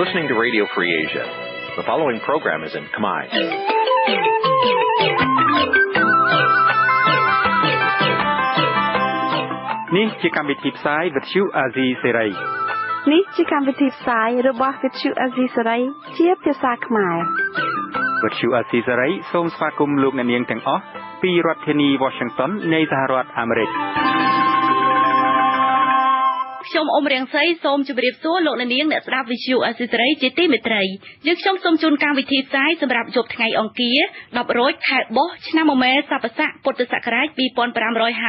listening to Radio Free Asia. The following program is in Khmer. នេះជាកម្មវិធីផ្សាយវិទ្យុអាស៊ីសេរី នេះជាកម្មវិធីផ្សាយរបស់វិទ្យុអាស៊ីសេរីជាភាសាខ្មែរវិទ្យុអាស៊ីសេរីសូមស្វាគមន៍លោកអ្នកនាងទាំងអស់ពីរដ្ឋធានី Washington នៃសហរដ្ឋអាមេរិកខ្ញុំអ៊ុំរៀងសីសូមជម្រាបសួរលោកអ្នកនាងអ្នកស្ដាប់វិទ្យុអាស៊ីសេរីជាទីមេត្រីយើងខ្ញុំសូមជូនកម្មវិធីផ្សាយសម្រាប់យប់ថ្ងៃអង្គារ10រោចខែបុស្សឆ្នាំមមែសប្បស័កពុទ្ធសករាជ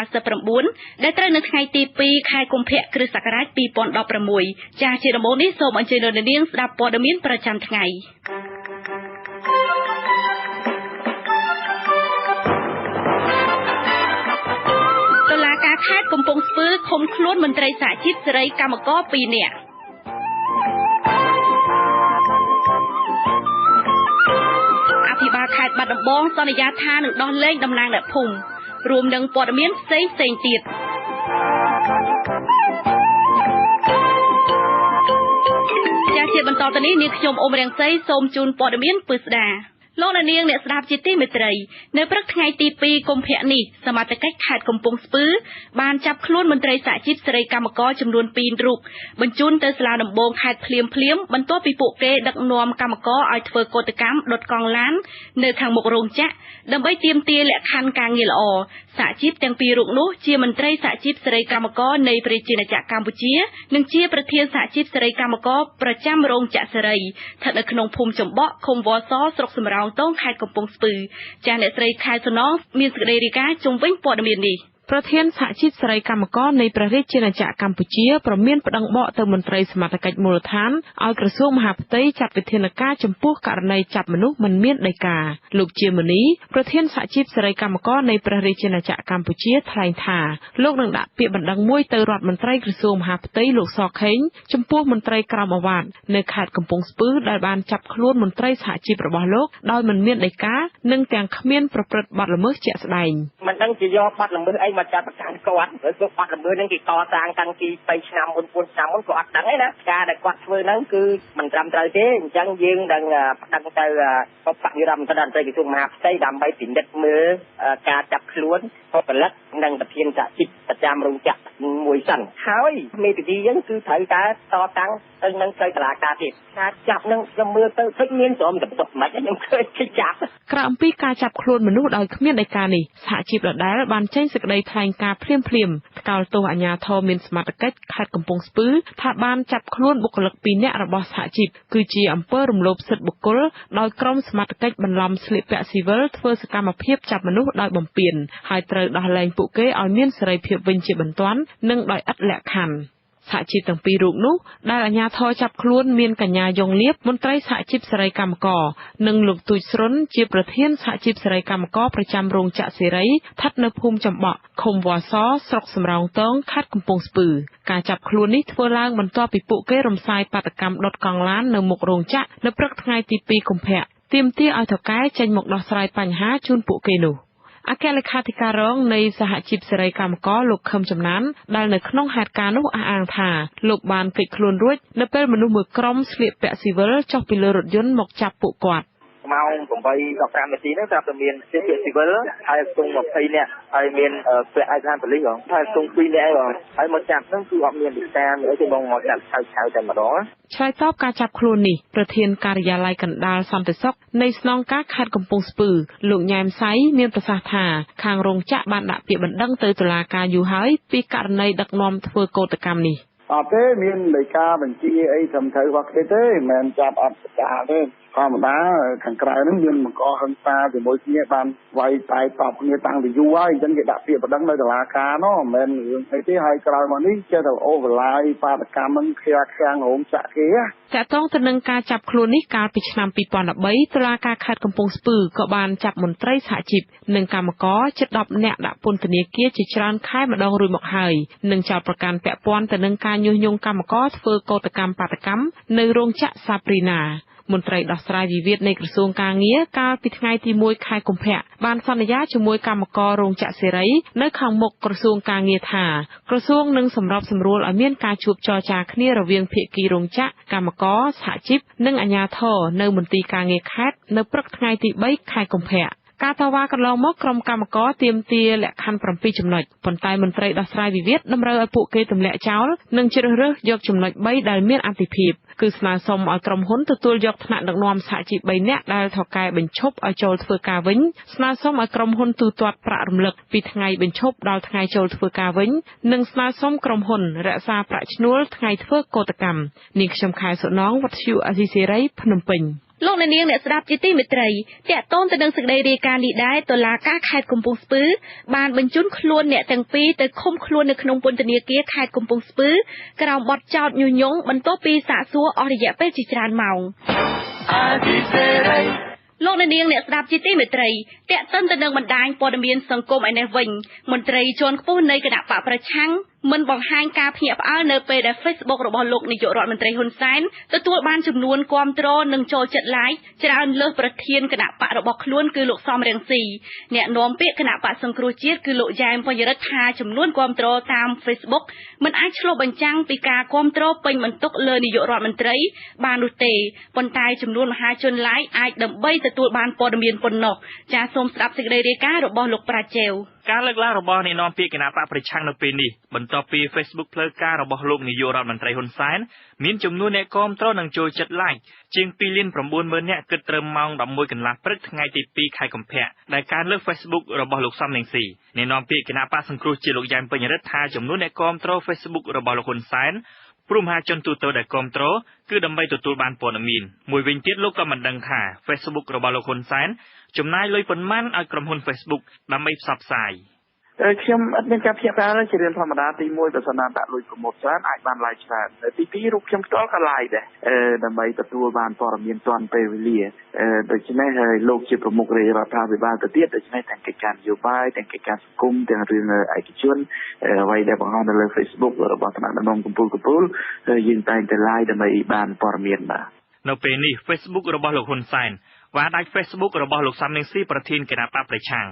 2559ដែលត្រូវនៅថ្ងៃទី2ខែកុម្ភៈគ្រិស្តសករាជ2016ចាស់ជាដំបូងនេះសូមអញ្ជើញលោកអ្នកនាងស្ដាប់ព័ត៌មានប្រចាំថ្ងៃខេត្តកំពង់ស្ពឺឃុំខ្លួនមន្ត្រីសហជីពសេរីកម្មករ2នាក់អភិបាលខេត្តបាត់ដំបងសន្យាថានឹងដោះលែងតំណាងអ្នកភូមិរួមនឹងព័ត៌មានផ្សេងទៀតជាបន្តទៅនេះនាងខ្ញុំអ៊ុំរៀងសីសូមជូនព័ត៌មានពិស្ដាលោកនាងអ្នកស្ដាប់ជាទីមេត្រីនៅព្រឹកថ្ងៃទី2កុម្ភៈនេះសមត្ថកិច្ចខេត្តកំពង់ស្ពឺបានចាប់ខ្លួនមន្ត្រីសហជីពសេរីកម្មករចំនួន2រូបបញ្ជូនទៅសាលាដំបងខេត្តភ្លាមបន្ទាប់ពីពួកគេដឹកនាំកម្មករឲ្យធ្វើកោតកម្មដុតកង់ឡាននៅខាងមុខរោងចក្រដើម្បីទាមទារលក្ខខណ្ឌការងារល្អសហជីពទាំងពីររូបនោះជាមន្ត្រីសហជីពសេរីកម្មករនៃប្រជាណាចក្រកម្ពុជានិងជាប្រធានសហជីពសេរីកម្មករប្រចាំរោងចក្រសេរីស្ថិតនៅក្នុងភូមិចំបក់ឃុំវសស្រុកសំរោងតងខេត្តកំពង់ស្ពឺចាស់អ្នកស្រីខែសំណងមានសេចក្តីរាយការណ៍ជុំវិញព័ត៌មាននេះប្រធានសហជីពសេរីកម្មករនៃព្រះរាជាណាចក្រកម្ពុជាប្រមានប្តឹងបកទៅមន្ត្រីសមត្ថកិច្ចមូលដ្ឋានឲ្យក្រសួងមហាផ្ទៃចាត់វិធានការចំពោះករណីចាប់មនុស្សមិនមានដីកាលោកជាមនីប្រធានសហជីពសេរីកម្មករនៃព្រះរាជាណាចក្រកម្ពុជាថ្លែងថាលោកនឹងដាក់ពាក្យបណ្តឹងមួយទៅរដ្ឋមន្ត្រីក្រសួងមហាផ្ទៃលោកសខេងចំពោះមន្ត្រីក្រមអាវ៉ាត់នៅខេត្តកំពង់ស្ពឺដែលបានចាប់ខ្លួនមន្ត្រីសហជីពរបស់លោកដោយមិនមានដីកានិងទាំងគ្មានប្រព្រឹត្តបទល្មើសជាក់ស្ដែងមិនដឹងជាយកបទល្មើសអីមកចាត់ប្រកាន់គាត់ឬក៏បាត់ល្មើសនឹងគេតតាំងតាំងពី3ឆ្នាំមុន4ឆ្នាំមុនក៏អត់ដឹងទេណាការដែលគាត់ធ្វើហ្នឹងគឺមិនត្រឹមត្រូវទេអញ្ចឹងយើងនឹងប្តឹងទៅបព្វជិរដ្ឋមន្ត្រីក្រសួងមហាផ្ទៃដើម្បីពិនិត្យមើលការចាប់ខ្លួនផលិតនិងប្រធានសហជីពប្រចាំរោងចក្រមួយសិនហើយមេធាវីយើងគឺត្រូវតែតតាំងទៅនឹងទៅតុលាការទៀតការចាប់នឹងខ្ញុំមើលទៅឃើញមានព្រមតែទុកមិនខ្ញុំឃើញគេចាប់ក្រៅអំពីការចាប់ខ្លួនមនុស្សដោយគ្មានដីកានេះសហជីពដដែលបានចេញសេចក្តីថ្លែងការណ៍ភ្លាមថ្កោលទោសអាជ្ញាធរមានសមត្ថកិច្ចខេត្តកំពង់ស្ពឺថាបានចាប់ខ្លួនបុគ្គលិក2នាក់របស់សហជីពគឺជាអំពើរំលោភសិទ្ធិបុគ្គលដោយក្រុមសមត្ថកិច្ចបន្លំស្លៀកពាក់ស៊ីវិលធ្វើសកម្មភាពចាប់មនុស្សដោយបំពានហើយត្រូវដោះលែងពួកគេឲ្យមានសេរីភាពវិញជាបន្ទាន់និងដោយឥតលក្ខខណ្ឌសហជីពទាំងពីររូបនោះដែលអាជ្ញាធរចាប់ខ្លួនមានកញ្ញាយងលៀបមន្ត្រីសហជីពសេរីកម្មករនិងលោកទូចស្រុនជាប្រធានសហជីពសេរីកម្មករប្រចាំរោងចក្រសេរីស្ថិតនៅភូមិចំបក់ឃុំវសស្រុកសំរោងតងខេត្តកំពង់ស្ពឺការចាប់ខ្លួននេះធ្វើឡើងបន្ទាប់ពីពួកគេរំសាយបាតកម្មដុតកង់ឡាននៅមុខរោងចក្រនៅព្រឹកថ្ងៃទី2កុម្ភៈទាមទារឲ្យថៅកែចេញមកដោះស្រាយបញ្ហាជូនពួកគេនោះអគ្គលេខាធិការរងនៃសហជីពសេរីកម្មករលោកខឹមចំណានដែលនៅក្នុងហេតុការណ៍នោះអះអាងថាលោកបានគេចខ្លួនរួចនៅពេលមនុស្សមួយក្រុមស្លៀកពាក់ស៊ីវិលចុះពីលើរថយន្តមកចាប់ពួកគាត់ម៉ោង 8:15 នាទីហ្នឹងប្រាប់តែមានជាពាក្យស៊ីវិលហើយស្ទង់20នាក់ហើយមានពាក់ឯកសារប៉ូលីសហើយស្ទង់2នាក់ហើយមកចាប់ហ្នឹងគឺអត់មានវិការអីទេបងមកចាប់ឆៅតែម្ដងឆ្លើយតបការចាប់ខ្លួននេះប្រធានការិយាល័យកណ្ដាលសន្តិសុខនៃស្នងការខេត្តកំពង់ស្ពឺលោកញ៉ែមសៃមានប្រសាសន៍ថាខាងរោងចក្របានដាក់ពាក្យបណ្ដឹងទៅតុលាការយូរហើយពីករណីដឹកនាំធ្វើកោតកម្មនេះអត់ទេមានលេខាបញ្ជាអីត្រឹមត្រូវរបស់គេទេមិនមែនចាប់អត់ចាទេធម្មតាខាងក្រៅហ្នឹងមានបង្កហិង្សាជាមួយគ្នាបានវាយតែតបគ្នាតាំងពីយូរហើយអញ្ចឹងគេដាក់ពាក្យបណ្ដឹងនៅតុលាការនោះមិនមែនរឿងអីទេហើយក្រោយមកនេះចេះតែអូវឡាយបាតកម្មហ្នឹងខាងរោងចក្រគេតាក់ទងទៅនឹងការចាប់ខ្លួននេះកាលពីឆ្នាំ2013តុលាការខេត្តកំពង់ស្ពឺក៏បានចាប់មន្ត្រីសហជីពនិងកម្មករជិត10នាក់ដាក់ពន្ធនាគារជាច្រើនខែម្ដងរួចមកហើយនិងចោទប្រកាន់ពាក់ព័ន្ធទៅនឹងការញុះញង់កម្មករធ្វើកោតកម្មបាតកម្មនៅរោងចក្រសាព្រីណា មន្ត្រីដោះស្រាយវិវាទនៃក្រសួងការងារកាលពីថ្ងៃទី1 ខែកុម្ភៈបានសន្យាជាមួយកម្មកររោងចក្រសេរីនៅខាងមុខក្រសួងការងារថាក្រសួងនឹងសម្របសម្រួលឲ្យមានការជួបចរចាគ្នារវាងភាគីរោងចក្រកម្មករសហជីពនិងអាជ្ញាធរនៅមន្ទីរការងារខេត្តនៅព្រឹកថ្ងៃទី3 ខែកុម្ភៈការតវ៉ាកន្លងមកក្រុមកម្មករទាមទារលក្ខខណ្ឌ7ចំណុចប៉ុន្តែមន្ត្រីដោះស្រាយវិវាទតម្រូវឲ្យពួកគេទម្លាក់ចោលនិងជ្រើសរើសយកចំណុច3ដែលមានអាទិភាពគឺស្នើសុំឲ្យក្រុមហ៊ុនទទួលយកថ្នាក់ដឹកនាំសហជីព3នាក់ដែលថកែបញ្ឈប់ឲ្យចូលធ្វើការវិញស្នើសុំឲ្យក្រុមហ៊ុនទូទាត់ប្រាក់រំលឹកពីថ្ងៃបញ្ឈប់ដល់ថ្ងៃចូលធ្វើការវិញនិងស្នើសុំក្រុមហ៊ុនរក្សាប្រាក់ឈ្នួលថ្ងៃធ្វើកោតកម្មនាងខ្ញុំខែសុណងវត្តឈូអាស៊ីសេរីភ្នំពេញលោកអ្នកនាងអ្នកស្ដាប់ជាទីមេត្រីតាក់ទងទៅនឹងសេចក្តីរាយការណ៍នេះដែរតុលាការខេត្តកំពង់ស្ពឺបានបញ្ជូនខ្លួនអ្នកទាំងពីរទៅឃុំខ្លួននៅក្នុងពន្ធនាគារខេត្តកំពង់ស្ពឺក្រោមបទចោទញុះញង់បន្ទាប់ពីសាកសួរអស់រយៈពេលជាច្រើនម៉ោងលោកអ្នកនាងអ្នកស្ដាប់ជាទីមេត្រីតាក់ទងទៅនឹងបណ្ដាញព័ត៌មានសង្គមឯនេះវិញមន្ត្រីជាន់ខ្ពស់នៃគណៈបកប្រឆាំងមិនបង្ហាញការភ្ញាក់ផ្អើលនៅពេលដែល Facebook របស់លោកនាយករដ្ឋមន្ត្រីហ៊ុនសែនទទួលបានចំនួនគាំទ្រនិងចូលចិត្ត like ច្រើនលើសប្រធានគណៈបករបស់ខ្លួនគឺលោកសំរងស៊ីអ្នកនាំពាក្យគណៈបកសង្គ្រោះជាតិគឺលោកយ៉ែមពញ្ញរិទ្ធថាចំនួនគាំទ្រតាម Facebook មិនអាចឆ្លុះបញ្ចាំងពីការគាំទ្រពេញបន្ទុកលើនាយករដ្ឋមន្ត្រីបាននោះទេប៉ុន្តែចំនួនមហាជន like អាចដើម្បីទទួលបានព័ត៌មានប៉ុណ្ណោះចាសសូមស្ដាប់សេចក្តីរាយការណ៍របស់លោកប្រាជែវការលើកឡើងរបស់អ្នកនាំពាក្យគណៈបកប្រឆាំងនៅពេលនេះបន្ទាប់ពី Facebook ផ្លូវការរបស់លោកនាយករដ្ឋមន្ត្រីហ៊ុនសែនមានចំនួនអ្នកគាំទ្រនិងចូលចិត្ត like ជាង 2,900,000 នាក់គិតត្រឹមម៉ោង 11 កន្លះព្រឹកថ្ងៃទី 2 ខែកុម្ភៈដែលការលើក Facebook របស់លោកសំរងស៊ីអ្នកនាំពាក្យគណៈបកសង្គ្រោះជាតិលោកយ៉ែមពេញរិទ្ធថាចំនួនអ្នកគាំទ្រ Facebook របស់លោកហ៊ុនសែនព្រមមហាជនទូទៅដែលគាំទ្រគឺដើម្បីទទួលបានព័ត៌មានមួយវិញទៀតលោកក៏មិនដឹងថា Facebook របស់លោកហ៊ុនសែនចំណាយលុយប៉ុន្មានឲ្យក្រុមហ៊ុន Facebook ដើម្បីផ្សព្វផ្សាយខ្ញុំអត់មានការភ្ញាក់ផ្អើលជារឿងធម្មតាទី1បើសិនណាដាក់លុយប្រម៉ូទច្រើនអាចបាន like ច្រើនទី2រូបខ្ញុំផ្ទាល់ក៏ like ដែរដើម្បីទទួលបានព័ត៌មានទាន់ពេលវេលាដូច្នេះហើយលោកជាប្រមុខរាជរដ្ឋាភិបាលទៅទៀតដូច្នេះទាំងកិច្ចការនយោបាយទាំងកិច្ចការសង្គមទាំងរឿងឯកជនអ្វីដែលបង្ហាញនៅលើ Facebook របស់ថ្នាក់ដឹកនាំកម្ពុជាយើងតែងតែ like ដើម្បីបានព័ត៌មានបាទនៅពេលនេះ Facebook របស់លោកហ៊ុនសែនវាដាច់ Facebook របស់លោកសំរងស៊ីប្រធានគណៈបកប្រឆាំង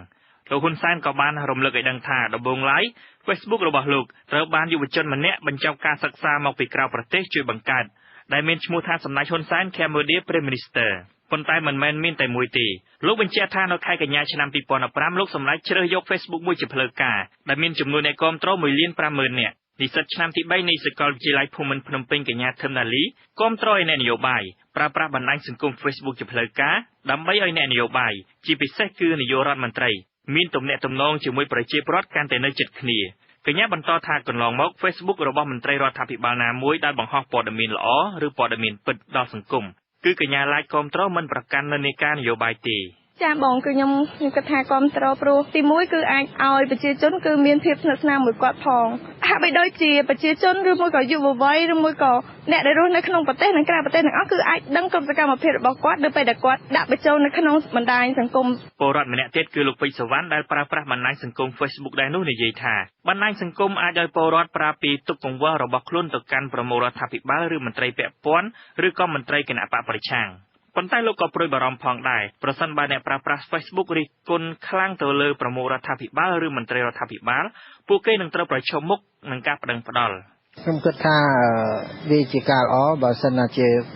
លោកហ៊ុនសែនក៏បានរំលឹកឲ្យដឹងថាដំបូងឡើយ Facebook របស់លោកត្រូវបានយុវជនម្នាក់បញ្ចប់ការសិក្សាមកពីក្រៅប្រទេសជួយបង្កើតដែលមានឈ្មោះថាសម្ដេចហ៊ុនសែន Cambodia Prime Minister ប៉ុន្តែមិនមែនមានតែមួយទេលោកបញ្ជាក់ថានៅខែកញ្ញាឆ្នាំ2015លោកសម្ដេចជ្រើសយក Facebook មួយជាផ្លូវការដែលមានចំនួនអ្នកគាំទ្រ 1,50,000 នាក់និស្សិតឆ្នាំទី3នៃសាកលវិទ្យាល័យភូមិន្ទភ្នំពេញកញ្ញាថឹមណាលីគាំទ្រឲ្យអ្នកនយោបាយប្រើប្រាស់បណ្ដាញសង្គម Facebook ជាផ្លូវការដើម្បីឲ្យអ្នកនយោបាយជាពិសេសគឺនាយករដ្ឋមន្ត្រីមានទំនាក់ទំនងជាមួយប្រជាពលរដ្ឋកាន់តែនៅជិតគ្នាកញ្ញាបន្តថាកន្លងមក Facebook របស់មន្ត្រីរដ្ឋាភិបាលណាមួយដែលបង្ហោះព័ត៌មានល្អឬព័ត៌មានពិតដល់សង្គមគឺកញ្ញា like គាំទ្រមិនប្រកាន់និន្នាការនយោបាយទេចាបងគឺខ្ញុំគិតថាគ្រប់គ្រងព្រោះទី1គឺអាចឲ្យប្រជាជនគឺមានភាពស្និទ្ធស្នាលមួយគាត់ផងហាក់បីដូចជាប្រជាជនឬមួយក៏យុវវ័យឬមួយក៏អ្នកដែលរស់នៅក្នុងប្រទេសនិងក្រៅប្រទេសទាំងអស់គឺអាចដឹងគ្រប់សកម្មភាពរបស់គាត់នៅពេលដែលគាត់ដាក់បញ្ចូលនៅក្នុងបណ្ដាញសង្គមពលរដ្ឋម្នាក់ទៀតគឺលោកពេជ្រសវណ្ណដែលប្រើប្រាស់បណ្ដាញសង្គម Facebook ដែរនោះនិយាយថាបណ្ដាញសង្គមអាចឲ្យពលរដ្ឋប្រើពីទុកកង្វល់របស់ខ្លួនទៅកាន់ប្រមូលរដ្ឋាភិបាលឬមន្ត្រីពាក់ព័ន្ធឬក៏មន្ត្រីគណៈបកប្រឆាំងប៉ុន្តែលោកក៏ព្រួយបារម្ភផងដែរប្រសិនបើអ្នកប្រើប្រាស់ Facebook រិះគន់ខ្លាំងទៅលើប្រមូលរដ្ឋាភិបាលឬមន្ត្រីរដ្ឋាភិបាលពួកគេនឹងត្រូវប្រឈមមុខនឹងការប្តឹងផ្តល់ខ្ញុំគិតថាវាជាការល្អបើសិនណា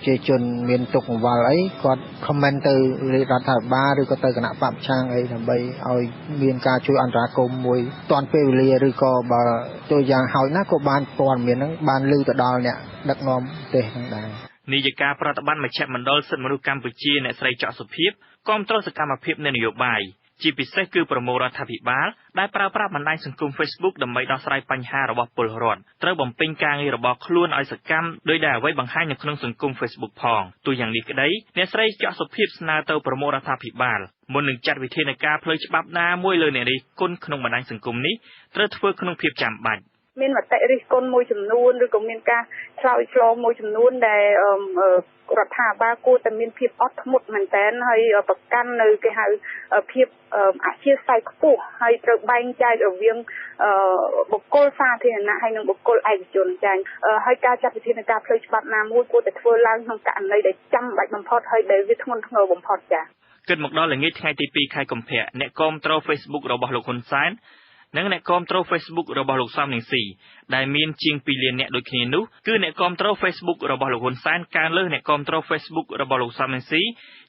ជាជនមានទុកកង្វល់អីគាត់ comment ទៅរដ្ឋាភិបាលឬក៏ទៅគណៈបកប្រឆាំងអីដើម្បីឲ្យមានការជួយអន្តរាគមន៍មួយទាន់ពេលវេលាឬក៏បើตัวយ៉ាងហោចណាស់ក៏បានព័ត៌មានហ្នឹងបានលើទៅដល់អ្នកដឹកនាំប្រទេសហ្នឹងដែរនាយិកាប្រតិបត្តិមជ្ឈមណ្ឌលសិទ្ធិមនុស្សកម្ពុជាអ្នកស្រីច័កសុភីបគាំទ្រសកម្មភាពនយោបាយជាពិសេសគឺប្រមូលរដ្ឋាភិបាលដែលប្រើប្រាស់បណ្ដាញសង្គម Facebook ដើម្បីដោះស្រាយបញ្ហារបស់ពលរដ្ឋត្រូវបំពេញការងាររបស់ខ្លួនឲ្យសកម្មដោយដែលអ្វីបង្ហាញនៅក្នុងសង្គម Facebook ផងទោះយ៉ាងនេះក្តីអ្នកស្រីច័កសុភីបស្នើទៅប្រមូលរដ្ឋាភិបាលមុននឹងចាត់វិធានការផ្លូវច្បាប់ណាមួយលើអ្នករិះគន់ក្នុងបណ្ដាញសង្គមនេះត្រូវធ្វើក្នុងភាពចាំបាច់ មានមតិរិះគន់មួយចំនួនឬក៏មានការឆ្លើយឆ្លងមួយចំនួនដែលរដ្ឋាភិបាលគួរតែមានភាពអត់ធ្មត់មែនទែនហើយប្រកាន់នៅគេហៅភាពអធ្យាស្រ័យខ្ពស់ហើយត្រូវបែងចែករវាងបុគ្គលសាធារណៈហើយនិងបុគ្គលឯកជនចា៎ហើយការចាត់វិធានការផ្លូវច្បាប់ណាមួយគួរតែធ្វើឡើងក្នុងករណីដែលចាំបាច់បំផុតហើយដែលវាធ្ងន់ធ្ងរបំផុតចា៎គិតមកដល់ល្ងាចថ្ងៃទី2ខែកុម្ភៈអ្នកគាំទ្រ Facebook របស់លោកហ៊ុនសែននិងអ្នកគាំទ្រ Facebook របស់លោកសំរងស៊ីដែលមានជាង2លានអ្នកដូចគ្នានោះគឺអ្នកគាំទ្រ Facebook របស់លោកហ៊ុនសែនកើនលើសអ្នកគាំទ្រ Facebook របស់លោកសំរងស៊ី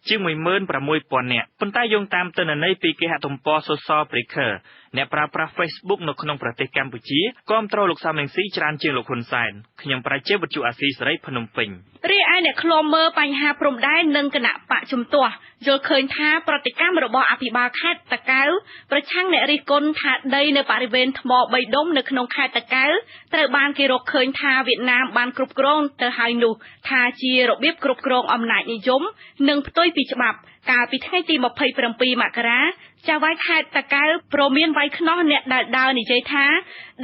ជាង 16,000 នាក់ប៉ុន្តែយោងតាមទិន្នន័យពីគេហទំព័រ Social Breaker អ្នកប្រើប្រាស់ Facebook នៅក្នុងប្រទេសកម្ពុជាគាំទ្រលោកសំរងស៊ីច្រើនជាងលោកហ៊ុនសែនខ្ញុំប្រជាវិទ្យុអាស៊ីសេរីភ្នំពេញរីឯអ្នកឃ្លាំមើលបញ្ហាព្រំដែននិងគណៈបកជំទាស់យល់ឃើញថាប្រតិកម្មរបស់អភិបាលខេត្តតាកែវប្រឆាំងអ្នករិះគន់ថាដីនៅបរិវេណថ្ម3ដុំនៅក្នុងខេត្តតាកែវត្រូវបានគេរកឃើញថាវៀតណាមបានគ្រប់គ្រងទៅហើយនោះថាជារបៀបគ្រប់គ្រងអំណាចនិយមនិងផ្ទុយពីច្បាប់កាលពីថ្ងៃទី27មករាចៅហ្វាយខេត្តតាកែវព្រមមានវាយខ្នោះអ្នកដែលដើរនិយាយថា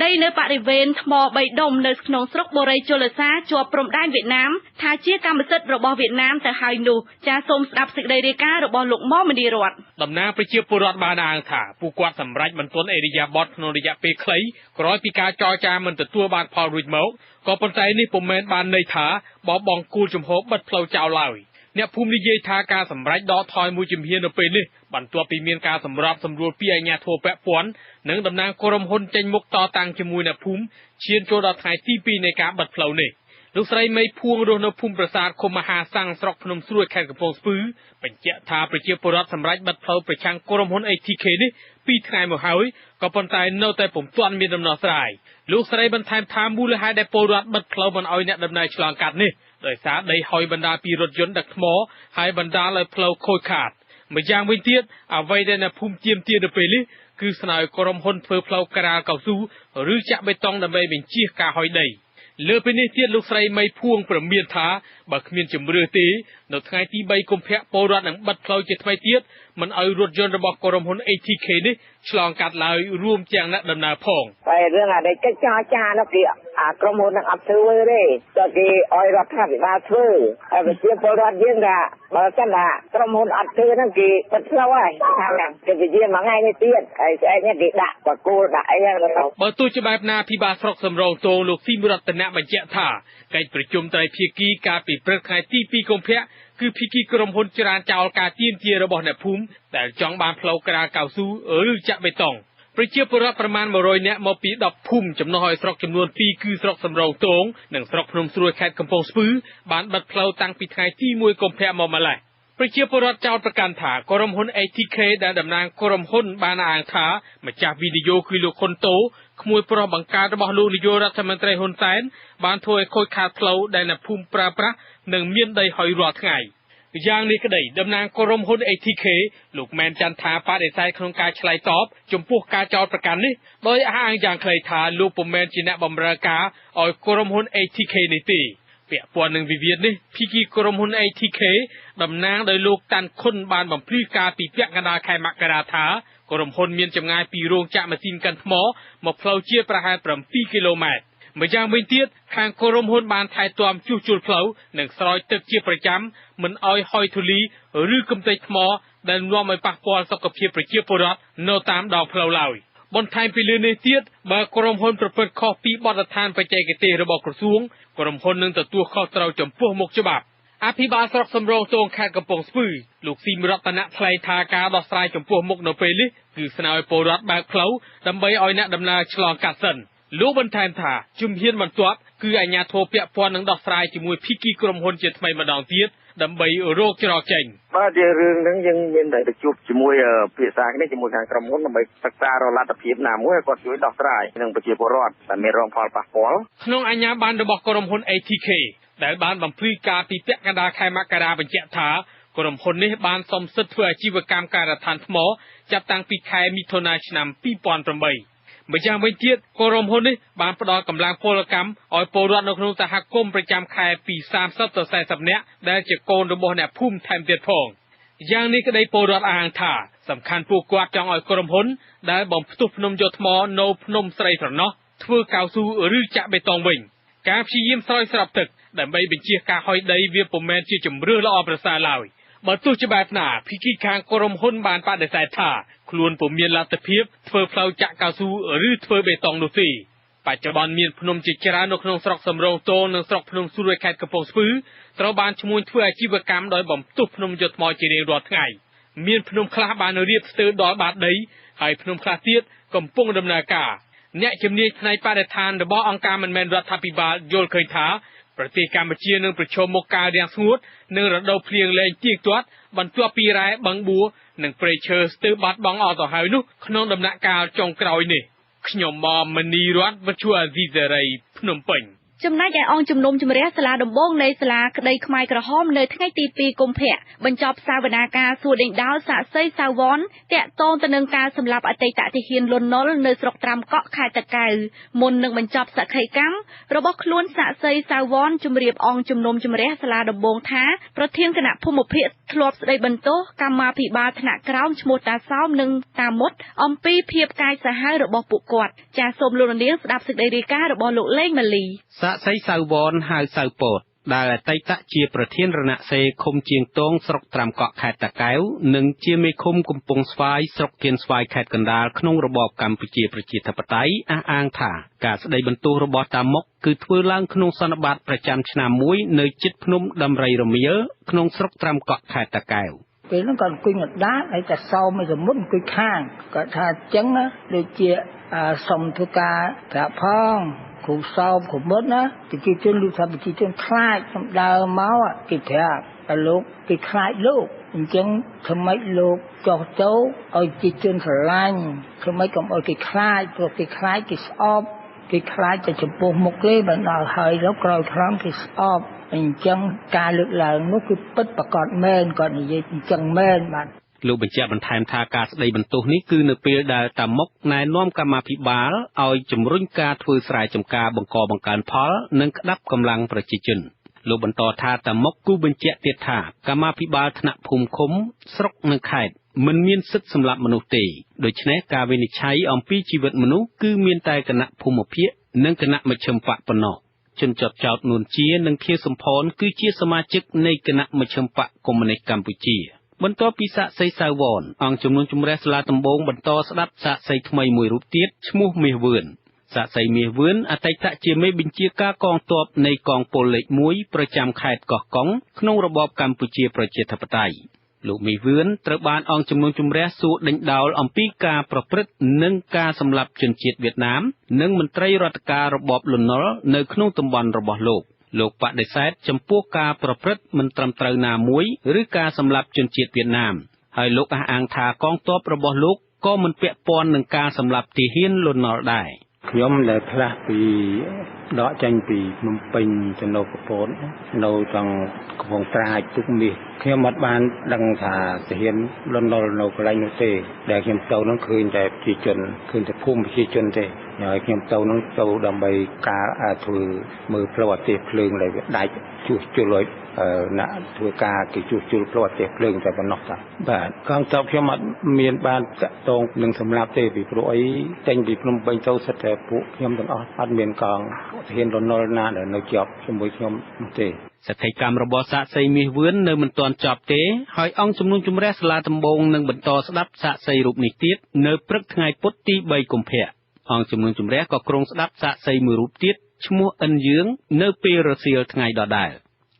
ដីនៅបរិវេណថ្ម3ដុំនៅក្នុងស្រុកបូរីជលសាជាប់ព្រំដែនវៀតណាមថាជាកម្មសិទ្ធិរបស់វៀតណាមទៅហើយនោះចាសូមស្ដាប់សេចក្តីរាយការណ៍របស់លោកមុំមនីរតន៍តំណាងប្រជាពលរដ្ឋបានអាងថាពួកគាត់សម្រេចបន្ទន់អេរិយាបថក្នុងរយៈពេលខ្លីក្រោយពីការចរចាមិនទទួលបានផលរួចមកក៏ប៉ុន្តែនេះពុំមែនបានន័យថាបោះបង់គោលជំហរបិទផ្លូវចោលឡើយអ្នកភូមិនិយាយថាការសម្រេចដកថយមួយជំហាននៅពេលនេះបន្ទាប់ពីមានការសម្របសម្រួលពីអាជ្ញាធរពាក់ព័ន្ធនិងតំណាងក្រុមហ៊ុនចេញមុខតតាំងជាមួយអ្នកភូមិឈានចូលដល់ថ្ងៃទី2នៃការបិទផ្លូវនេះលោកស្រីមេភួងរស់នៅភូមិប្រាសាទឃុំមហាសាំងស្រុកភ្នំស្រួយខេត្តកំពង់ស្ពឺបញ្ជាក់ថាប្រជាពលរដ្ឋសម្រេចបិទផ្លូវប្រឆាំងក្រុមហ៊ុន ATK នេះ2ថ្ងៃមកហើយក៏ប៉ុន្តែនៅតែពុំទាន់មានដំណោះស្រាយលោកស្រីបន្ថែមថាមូលហេតុដែលពលរដ្ឋបិទផ្លូវមិនឲ្យអ្នកដំណើរឆ្លងកាត់នេះដោយសារដីហុយបណ្ដាលពីរថយន្តដឹកថ្មហើយបណ្ដាលឲ្យផ្លូវខូចខាតម្យ៉ាងវិញទៀតអ្វីដែលអ្នកភូមិទាមទារនៅពេលនេះគឺស្នើក្រុមហ៊ុនធ្វើផ្លូវក្រាលកៅស៊ូឬចាក់បេតុងដើម្បីបញ្ជៀសការហុយដីលើពីនេះទៀតលោកស្រីមេភួងប្រមានថាបើគ្មានជំរឿទេនៅថ្ងៃទី3កុម្ភៈពលរដ្ឋនឹងបិទផ្លូវជាថ្មីទៀតមិនឲ្យរថយន្តរបស់ក្រុមហ៊ុន ATK នេះឆ្លងកាត់ឡើយរួមទាំងអ្នកដំណើរផងតែរឿងអានេះកិច្ចចានោះគេក្រុមហ៊ុននឹងអត់ធ្វើទេតែគេឲ្យរដ្ឋាភិបាលធ្វើហើយប្រជាពលរដ្ឋយើងថាបើសិនថាក្រុមហ៊ុនអត់ធ្វើហ្នឹងគេបិទផ្លូវហើយថាហ្នឹងគេវិជាមួយថ្ងៃនេះទៀតហើយស្អែកនេះគេដាក់បកគោលដាក់អីហ្នឹងទៅបើទោះជាបែបណាភិបាលស្រុកសំរងទងលោកស៊ីមរតនៈបញ្ជាក់ថាកិច្ចប្រជុំត្រីភាគីកាលពីព្រឹកថ្ងៃទី2កុម្ភៈគឺភាគីក្រុមហ៊ុនច្រានចោលការទាមទាររបស់អ្នកភូមិដែលចង់បានផ្លូវក្រាលកៅស៊ូឬចាក់បេតុងប្រជាពលរដ្ឋប្រមាណ100នាក់មកពី10ភូមិចំណុះឲ្យស្រុកចំនួន2គឺស្រុកសំរងទងនិងស្រុកភ្នំស្រួយខេត្តកំពង់ស្ពឺបានបិទផ្លូវតាំងពីថ្ងៃទី1កុម្ភៈមកម្ល៉េះប្រជាពលរដ្ឋចោទប្រកាន់ថាក្រុមហ៊ុន ATK ដែលតំណាងក្រុមហ៊ុនបានអាងថាម្ចាស់វីដេអូគឺលោកខុនតូក្មួយប្រុសបង្កើតរបស់លោកនាយករដ្ឋមន្ត្រីហ៊ុនសែនបានធ្វើឲ្យខូចខាតផ្លូវដែលអ្នកភូមិប្រើប្រាស់និងមានដីហុយរាល់ថ្ងៃយ៉ាងនេះក្តីតំណាងក្រុមហ៊ុន ATK លោកមែនច័ន្ទថាបដិសេធក្នុងការឆ្លើយតបចំពោះការចោទប្រកាន់នេះដោយអះអាងយ៉ាងខ្លីថាលោកពុំមែនជាអ្នកបម្រើការឲ្យក្រុមហ៊ុន ATK នេះទេពាក់ព័ន្ធនឹងវិវាទនេះភាគីក្រុមហ៊ុន ATK តំណាងដោយលោកតាន់ខុនបានបំភ្លឺការពីពាក់កណ្ដាលខែមករាថាក្រុមហ៊ុនមានចម្ងាយពីរោងចក្រម៉ាស៊ីនកិនថ្មមកផ្លូវជាតិប្រហែល7គីឡូម៉ែត្រម្យ៉ាងវិញទៀតខាងក្រុមហ៊ុនបានថែទាំជួសជុលផ្លូវនិងស្រោចទឹកជាប្រចាំមិនឲ្យហុយធូលីឬកំទេចថ្មដែលនាំឲ្យប៉ះពាល់សុខភាពប្រជាពលរដ្ឋនៅតាមដងផ្លូវឡើយបន្ថែមពីលើនេះទៀតបើក្រុមហ៊ុនប្រព្រឹត្តខុសពីបទដ្ឋានបច្ចេកទេសរបស់ក្រសួងក្រុមហ៊ុននឹងទទួលខុសត្រូវចំពោះមុខច្បាប់អភិបាលស្រុកសំរងទងខេត្តកំពង់ស្ពឺលោកស៊ីមរតនៈថ្លែងថាការដោះស្រាយចំពោះមុខនៅពេលនេះគឺស្នើឲ្យពលរដ្ឋបើកផ្លូវដើម្បីឲ្យអ្នកដំណើរឆ្លងកាត់សិនលោកបន្ថែមថាជំហានបន្ទាប់គឺអាជ្ញាធរពាក់ព័ន្ធនឹងដោះស្រាយជាមួយភាគីក្រុមហ៊ុនជាថ្មីម្ដងទៀតដើម្បីរកច្រកចេញបាទជារឿងហ្នឹងយើងមានតែជួបជាមួយភាសាគ្នាជាមួយខាងក្រុមហ៊ុនដើម្បីសិក្សារលទ្ធភាពណាមួយឲ្យគាត់ជួយដោះស្រាយនឹងប្រជាពលរដ្ឋដែលមានរងផលប៉ះពាល់ក្នុងអាជ្ញាប័ណ្ណរបស់ក្រុមហ៊ុន ATK ដែលបានបំភ្លឺការពីពាក់កណ្ដាលខែមករាបញ្ជាក់ថាក្រុមហ៊ុននេះបានសុំសិទ្ធិធ្វើអាជីវកម្មការដ្ឋានថ្មចាប់តាំងពីខែមិថុនាឆ្នាំ2008ម្យ៉ាងវិញទៀតក្រុមហ៊ុននេះបានផ្ដល់កម្លាំងពលកម្មឲ្យពលរដ្ឋនៅក្នុងសហគមន៍ប្រចាំខែពី30ទៅ40នាក់ដែលជាកូនរបស់អ្នកភូមិថែមទៀតផងយ៉ាងនេះក្តីពលរដ្ឋអាងថាសំខាន់ពួកគាត់ចង់ឲ្យក្រុមហ៊ុនដែលបំផ្ទុះភ្នំយកថ្មនៅភ្នំស្រីស្រណោះ ធ្វើកៅស៊ូឬចាក់បេតុងវិញការព្យាយាមស្រោចស្រពទឹកដើម្បីបញ្ជាការហុយដីវាពុំមែនជាជំរឿនល្អប្រសើរឡើយបើទោះជាបែបណាភាគីខាងក្រុមហ៊ុនបានបដិសេធថាខ្លួនពុំមានលទ្ធភាពធ្វើផ្លូវចាក់កៅស៊ូឬធ្វើបេតុងនោះទេបច្ចុប្បន្នមានភ្នំជាច្រើននៅក្នុងស្រុកសំរោងទងនិងស្រុកភ្នំស្រួយខេត្តកំពង់ស្ពឺត្រូវបានឈ្មោះធ្វើអាជីវកម្មដោយបំទុះភ្នំយកថ្មជារៀងរាល់ថ្ងៃមានភ្នំខ្លះបានរៀបស្ទើរដល់បាតដីហើយភ្នំខ្លះទៀតកំពុងដំណើរការអ្នកជំនាញផ្នែកបរិស្ថានរបស់អង្គការមិនមែនរដ្ឋាភិបាលយល់ឃើញថាប្រទេសកម្ពុជានឹងប្រឈមមុខការរាំងស្ងួតនិងរដូវភ្លៀងលែងទៀងទាត់បន្ទាប់ពីរ៉ែបឹងបួរនិងព្រៃឈើស្ទើរបាត់បង់អស់ទៅហើយនោះក្នុងដំណាក់កាលចុងក្រោយនេះខ្ញុំមកមនីរតន៍វិទ្យុអាស៊ីសេរីភ្នំពេញចំណែកឯអង្គជំនុំជម្រះសាលាដំបងនៃសាលាក្តីខ្មែរក្រហមនៅថ្ងៃទី2កុម្ភៈបញ្ចប់សវនាការសួរដេញដោលសាក្សីសាវ័នតាក់ទងទៅនឹងការសម្លាប់អតីតទាហានលន់នល់នៅស្រុកត្រាំកក់ខេត្តតាកែវមុននឹងបញ្ចប់សក្ខីកម្មរបស់ខ្លួនសាក្សីសាវ័នជម្រាបអង្គជំនុំជម្រះសាលាដំបងថាប្រធានគណៈភូមិភាគធ្លាប់ស្ដីបន្ទោសកម្មាភិបាលថ្នាក់ក្រោមឈ្មោះតាសោមនិងតាមុតអំពីភាពកាយសាហាវរបស់ពួកគាត់ចាសសូមលោកនាងស្ដាប់សេចក្តីរាយការណ៍របស់លោកលេងម៉ាលីសាក្សីសៅវនហៅសៅពតដែលអតីតជាប្រធានរណសេរឃុំជាងតងស្រុកត្រាំកក់ខេត្តតាកែវនិងជាមេឃុំកំពង់ស្វាយស្រុកគៀនស្វាយខេត្តកណ្ដាលក្នុងរបបកម្ពុជាប្រជាធិបតេយ្យអះអាងថាការស្ដីបន្ទោសរបស់តាមុកគឺធ្វើឡើងក្នុងសន្និបាតប្រចាំឆ្នាំមួយនៅជិតភ្នំដំរីរមៀលក្នុងស្រុកត្រាំកក់ខេត្តតាកែវពេលហ្នឹងគាត់អង្គុយមកដាល់ហើយតែសោមមួយសមុទ្រអង្គុយខាងគាត់ថាអញ្ចឹងណាដូចជាសុំធ្វើការប្រាប់ផងគ្រូសោមគ្រូមុតណាប្រជាជនលោកថាប្រជាជនខ្លាចសំដៅមកគេប្រាប់តែលោកគេខ្លាចលោកអញ្ចឹងធ្វើម៉េចលោកចោះចូលឲ្យប្រជាជនស្រឡាញ់ធ្វើម៉េចកុំឲ្យគេខ្លាចព្រោះគេខ្លាចគេស្អប់គេខ្លាចតែចំពោះមុខគេបើដល់ហើយទៅក្រោយខ្លាំងគេស្អប់អញ្ចឹងការលើកឡើងនោះគឺពិតប្រាកដមែនគាត់និយាយអញ្ចឹងមែនបាទលោកបញ្ជាក់បន្ថែមថាការស្ដីបន្ទោសនេះគឺនៅពេលដែលតាមុកណែនាំកម្មាភិបាលឲ្យជំរុញការធ្វើស្រែចម្ការបង្កបង្កើនផលនិងក្តាប់កម្លាំងប្រជាជនលោកបន្តថាតាមុកគូបញ្ជាក់ទៀតថាកម្មាភិបាលថ្នាក់ភូមិឃុំស្រុកនិងខេត្តមិនមានសិទ្ធិសម្លាប់មនុស្សទេដូច្នេះការវិនិច្ឆ័យអំពីជីវិតមនុស្សគឺមានតែគណៈភូមិភាគនិងគណៈមជ្ឈិមបកប៉ុណ្ណោះជនជាប់ចោទនួនជានិងខៀវសំផនគឺជាសមាជិកនៃគណៈមជ្ឈិមបកកុម្មុយនីសកម្ពុជាបន្ទាប់ពីសាក្សីសៅវនអង្គជំនុំជម្រះសាលាដំបងបន្តស្ដាប់សាក្សីថ្មីមួយរូបទៀតឈ្មោះមាសវឿនសាក្សីមាសវឿនអតីតជាមេបញ្ជាការកងទ័ពនៃកងពលលេខ1ប្រចាំខេត្តកោះកុងក្នុងរបបកម្ពុជាប្រជាធិបតេយ្យលោកមាសវឿនត្រូវបានអង្គជំនុំជម្រះសួរដេញដោលអំពីការប្រព្រឹត្តនិងការសម្លាប់ជនជាតិវៀតណាមនិងមន្ត្រីរដ្ឋការរបបលន់នល់នៅក្នុងតំបន់របស់លោកបដិសេធចំពោះការប្រព្រឹត្តមិនត្រឹមត្រូវណាមួយឬការសម្លាប់ជនជាតិវៀតណាមហើយលោកអះអាងថាកងទ័ពរបស់លោកក៏មិនពាក់ព័ន្ធនឹងការសម្លាប់ទាហានលន់នល់ដែរខ្ញុំដែលផ្លាស់ពីដកចេញពីភ្នំពេញទៅនៅប្រពន្ធនៅtrongកំពង់ត្រាចទុកមាសខ្ញុំអត់បានដឹងថាទាហានលន់នល់នៅកន្លែងនោះទេដែលខ្ញុំទៅនោះឃើញតែប្រជាជនឃើញតែភូមិប្រជាជនទេហើយខ្ញុំទៅនោះទៅដើម្បីការធ្វើមើលផ្លូវអាទេសភ្លើងដែលវាដាច់ជួសជុលឲ្យអ្នកធ្វើការគេជួសជុលផ្លូវអាទេសភ្លើងតែប៉ុណ្ណោះតាបាទកងទ័ពខ្ញុំអត់មានបានតាក់ទងនឹងសម្រាប់ទេពីព្រោះអីចេញពីភ្នំពេញទៅសិតតែពួកខ្ញុំទាំងអស់អត់មានកងទាហានលន់នល់ណាដែលនៅជាប់ជាមួយខ្ញុំនោះទេសក្ខីកម្មរបស់សាក្សីមាសវឿននៅមិនទាន់ចប់ទេហើយអង្គជំនុំជម្រះសាលាដំបងនឹងបន្តស្ដាប់សាក្សីរូបនេះទៀតនៅព្រឹកថ្ងៃពុធទី3កុម្ភៈអង្គជំនុំជម្រះក៏ក្រុងស្ដាប់សាក្សីមួយរូបទៀតឈ្មោះអិនយើងនៅពេលរសៀលថ្ងៃដដែល